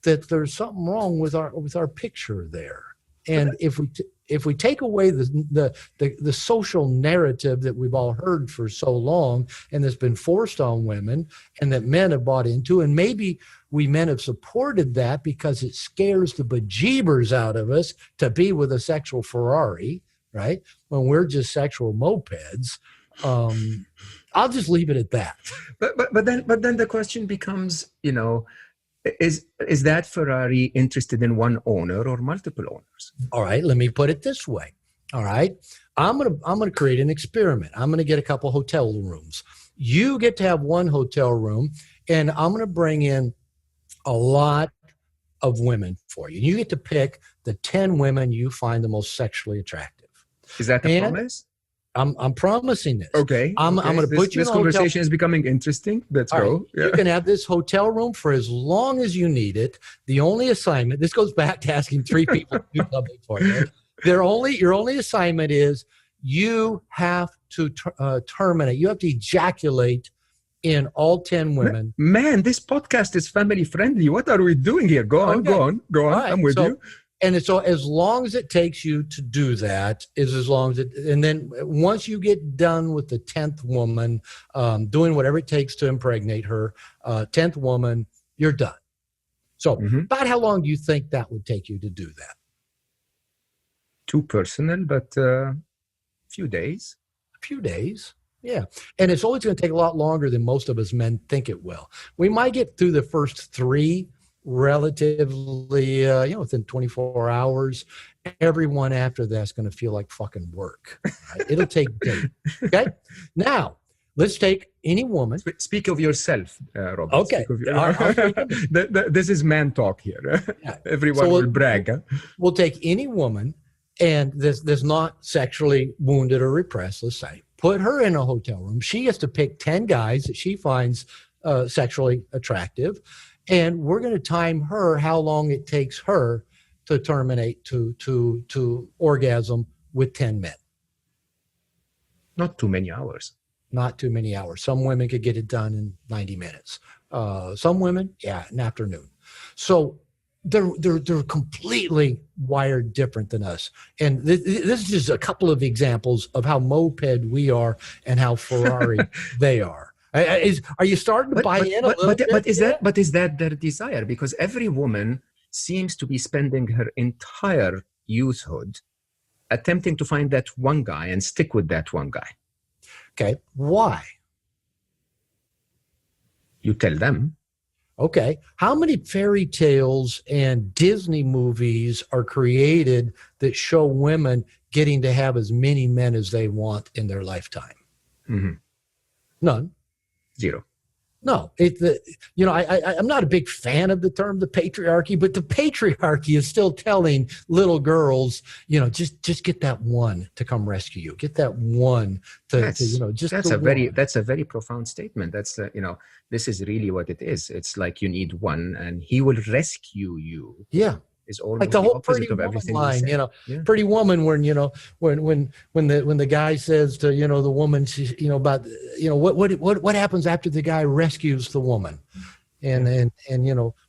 that there's something wrong with our picture there. And if we take away the social narrative that we've all heard for so long and that's been forced on women and that men have bought into, and maybe we men have supported that because it scares the bejeebers out of us to be with a sexual Ferrari, right? When we're just sexual mopeds. I'll just leave it at that. But then the question becomes, is that Ferrari interested in one owner or multiple owners? All right, let me put it this way. All right, I'm gonna create an experiment. I'm gonna get a couple hotel rooms. You get to have one hotel room, and I'm gonna bring in a lot of women for you. You get to pick the 10 women you find the most sexually attractive. Is that the promise? I'm promising this. Okay. I'm going to put you in a hotel. This conversation is becoming interesting. Let's go. Right. Yeah. You can have this hotel room for as long as you need it. The only assignment, this goes back to asking 3 people to do something for you. Your only assignment is you have to terminate. You have to ejaculate in all 10 women. Man, this podcast is family friendly. What are we doing here? Go on. Right. I'm with you. And so as long as it takes you to do that is as long as it, and then once you get done with the 10th woman, doing whatever it takes to impregnate her, 10th woman, you're done. So about how long do you think that would take you to do that? Too personal, but a few days. A few days. Yeah. And it's always going to take a lot longer than most of us men think it will. We might get through the first 3 relatively, within 24 hours. Everyone after that's going to feel like fucking work. Right? It'll take days. Okay. Now, let's take any woman. Speak of yourself, Robert. Okay. Speak of I'll take it. This is man talk here. Yeah. Everyone will brag. Huh? We'll take any woman, and this not sexually wounded or repressed, let's say, put her in a hotel room. She gets to pick 10 guys that she finds sexually attractive, and we're going to time her how long it takes her to terminate to orgasm with 10 men. Not too many hours. Not too many hours. Some women could get it done in 90 minutes. Some women, an afternoon. So they're completely wired different than us. And this is just a couple of examples of how moped we are and how Ferrari they are. Are you starting to buy in a little bit? But is that their desire? Because every woman seems to be spending her entire youthhood attempting to find that one guy and stick with that one guy. Okay. Why? You tell them. Okay. How many fairy tales and Disney movies are created that show women getting to have as many men as they want in their lifetime? Mm-hmm. None. Zero. No, I'm not a big fan of the term the patriarchy, but the patriarchy is still telling little girls, just get that one to come rescue you. Get that one that's a very profound statement. That's this is really what it is. It's like you need one, and he will rescue you. Yeah. Is almost like the whole opposite Pretty of Woman everything line, yeah. Pretty Woman, when the guy says to the woman, about what happens after the guy rescues the woman, and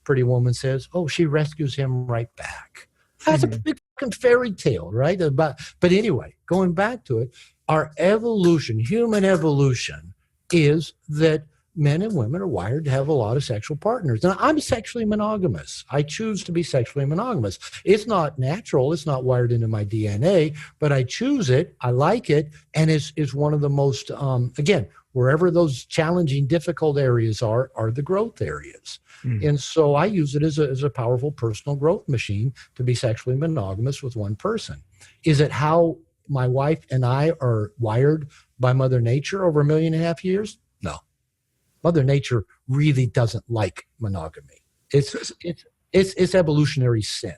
Pretty Woman says, oh, she rescues him right back. That's a big fucking fairy tale, right? But anyway, going back to it, our evolution, human evolution, is that men and women are wired to have a lot of sexual partners. Now, I'm sexually monogamous. I choose to be sexually monogamous. It's not natural. It's not wired into my DNA, but I choose it. I like it. And it's one of the most, again, wherever those challenging, difficult areas are the growth areas. Mm. And so I use it as a powerful personal growth machine to be sexually monogamous with one person. Is it how my wife and I are wired by Mother Nature over 1.5 million years? No. Mother Nature really doesn't like monogamy. It's evolutionary sin.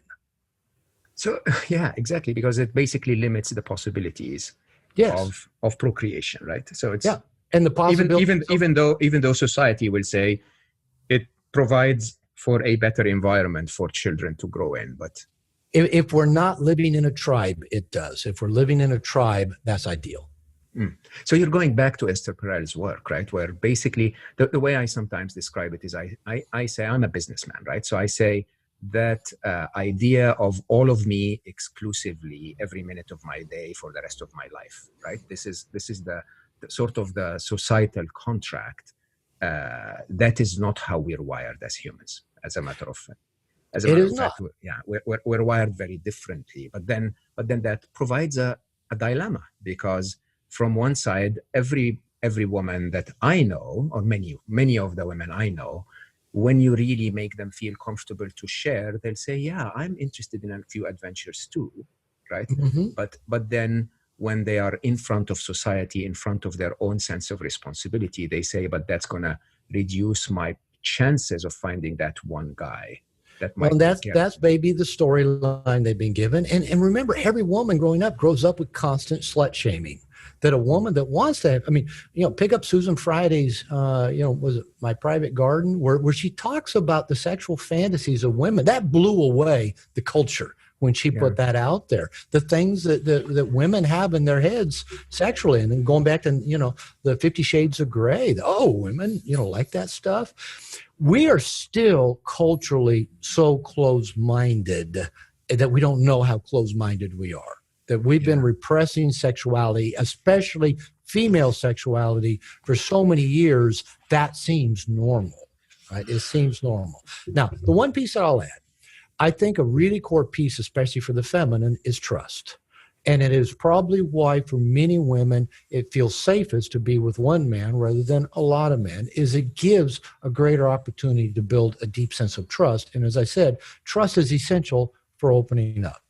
So yeah, exactly, because it basically limits the possibilities of procreation, right? So it's and the possibility even though society will say it provides for a better environment for children to grow in, but if we're not living in a tribe, it does. If we're living in a tribe, that's ideal. Mm. So you're going back to Esther Perel's work, right? Where basically the way I sometimes describe it is I say I'm a businessman, right? So I say that idea of all of me exclusively every minute of my day for the rest of my life, right? This is the sort of the societal contract. That is not how we're wired as humans, as a matter of fact. We're wired very differently. But then that provides a dilemma, because from one side, every woman that I know, or many of the women I know, when you really make them feel comfortable to share, they'll say, yeah, I'm interested in a few adventures too, right? Mm-hmm. But then when they are in front of society, in front of their own sense of responsibility, they say, but that's going to reduce my chances of finding that one guy. That's maybe the storyline they've been given. And remember, every woman growing up grows up with constant slut shaming. That a woman that wants to have, pick up Susan Friday's, was it My Private Garden, where she talks about the sexual fantasies of women. That blew away the culture when she put that out there. The things that women have in their heads sexually. And then going back to, the 50 Shades of Grey. Women, like that stuff. We are still culturally so close-minded that we don't know how close-minded we are. That we've been repressing sexuality, especially female sexuality, for so many years, that seems normal, right? It seems normal. Now, the one piece that I'll add, I think a really core piece, especially for the feminine, is trust. And it is probably why for many women, it feels safest to be with one man rather than a lot of men, is it gives a greater opportunity to build a deep sense of trust. And as I said, trust is essential for opening up.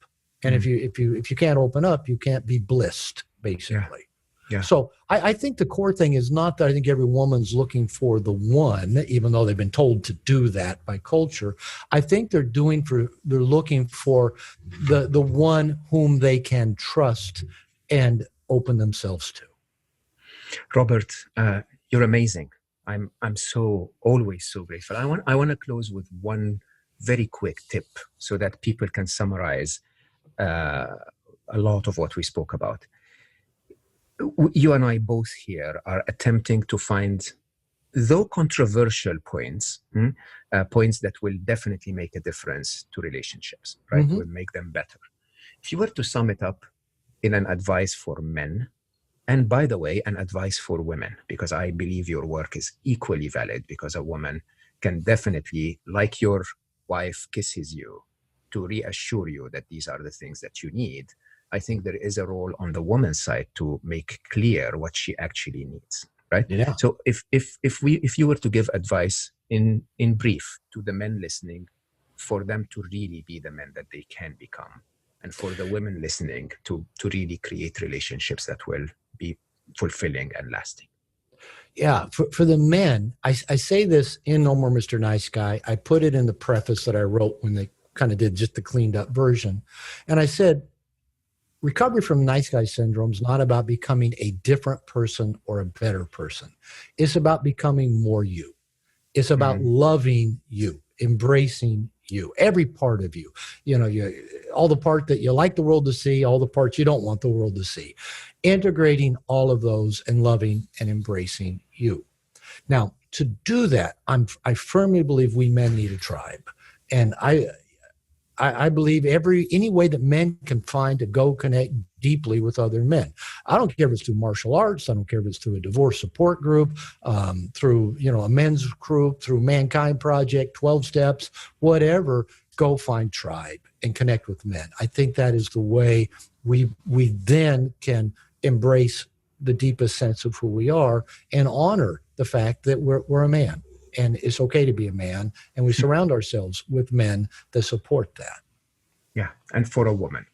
And if you can't open up, you can't be blissed, basically. Yeah. So I think the core thing is not that I think every woman's looking for the one, even though they've been told to do that by culture. I think they're looking for the one whom they can trust and open themselves to. Robert, you're amazing. I'm always so grateful. I want to close with one very quick tip so that people can summarize a lot of what we spoke about. You and I both here are attempting to find, though controversial points, points that will definitely make a difference to relationships, right? Will make them better. If you were to sum it up in an advice for men, and by the way, an advice for women, because I believe your work is equally valid, because a woman can definitely, like your wife kisses you, to reassure you that these are the things that you need. I think there is a role on the woman's side to make clear what she actually needs, right? Yeah. So if you were to give advice in brief to the men listening, for them to really be the men that they can become, and for the women listening to really create relationships that will be fulfilling and lasting. Yeah, for the men, I say this in No More Mr. Nice Guy. I put it in the preface that I wrote when they kind of did just the cleaned up version. And I said, recovery from nice guy syndrome is not about becoming a different person or a better person. It's about becoming more you. It's about loving you, embracing you, every part of you. All the part that you like the world to see, all the parts you don't want the world to see. Integrating all of those and loving and embracing you. Now, to do that, I firmly believe we men need a tribe. And I believe any way that men can find to go connect deeply with other men. I don't care if it's through martial arts. I don't care if it's through a divorce support group, through a men's group, through Mankind Project, 12 Steps, whatever. Go find tribe and connect with men. I think that is the way we then can embrace the deepest sense of who we are and honor the fact that we're a man. And it's okay to be a man, and we surround ourselves with men that support that. Yeah, and for a woman?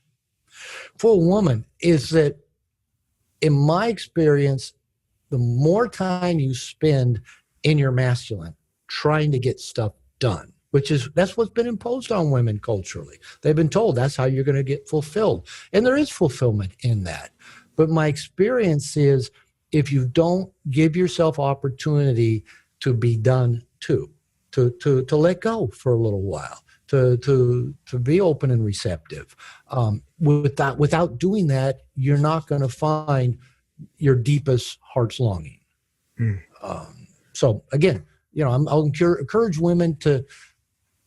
For a woman is that, in my experience, the more time you spend in your masculine trying to get stuff done, that's what's been imposed on women culturally. They've been told that's how you're going to get fulfilled. And there is fulfillment in that. But my experience is, if you don't give yourself opportunity to be done to let go for a little while, to be open and receptive. Without doing that, you're not going to find your deepest heart's longing. So again, I'll encourage women to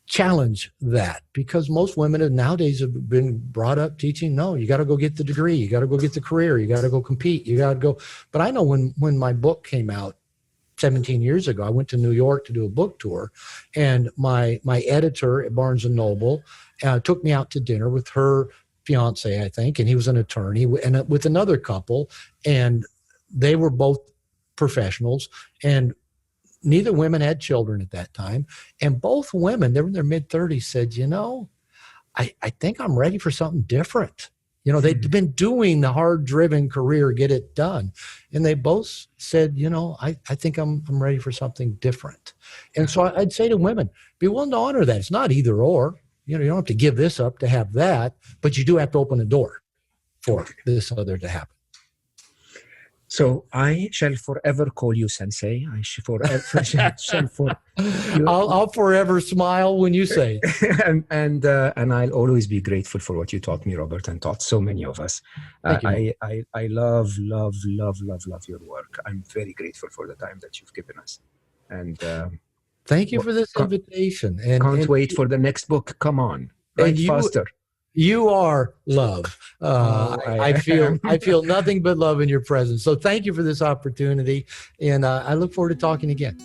challenge that, because most women nowadays have been brought up teaching, no, you got to go get the degree, you got to go get the career, you got to go compete, you got to go. But I know when my book came out 17 years ago, I went to New York to do a book tour, and my editor at Barnes & Noble took me out to dinner with her fiance, I think, and he was an attorney, and with another couple, and they were both professionals, and neither women had children at that time, and both women, they were in their mid-30s, said, I think I'm ready for something different. They'd been doing the hard-driven career, get it done. And they both said, I think I'm ready for something different. And so I'd say to women, be willing to honor that. It's not either or. You don't have to give this up to have that, but you do have to open a door for this other to happen. So I shall forever call you sensei. I'll forever smile when you say it. and I'll always be grateful for what you taught me, Robert, and taught so many of us. Thank you. I love your work. I'm very grateful for the time that you've given us. And thank you for this invitation. Can't wait for the next book. Come on, write faster. You are love. I feel nothing but love in your presence. So thank you for this opportunity, and I look forward to talking again.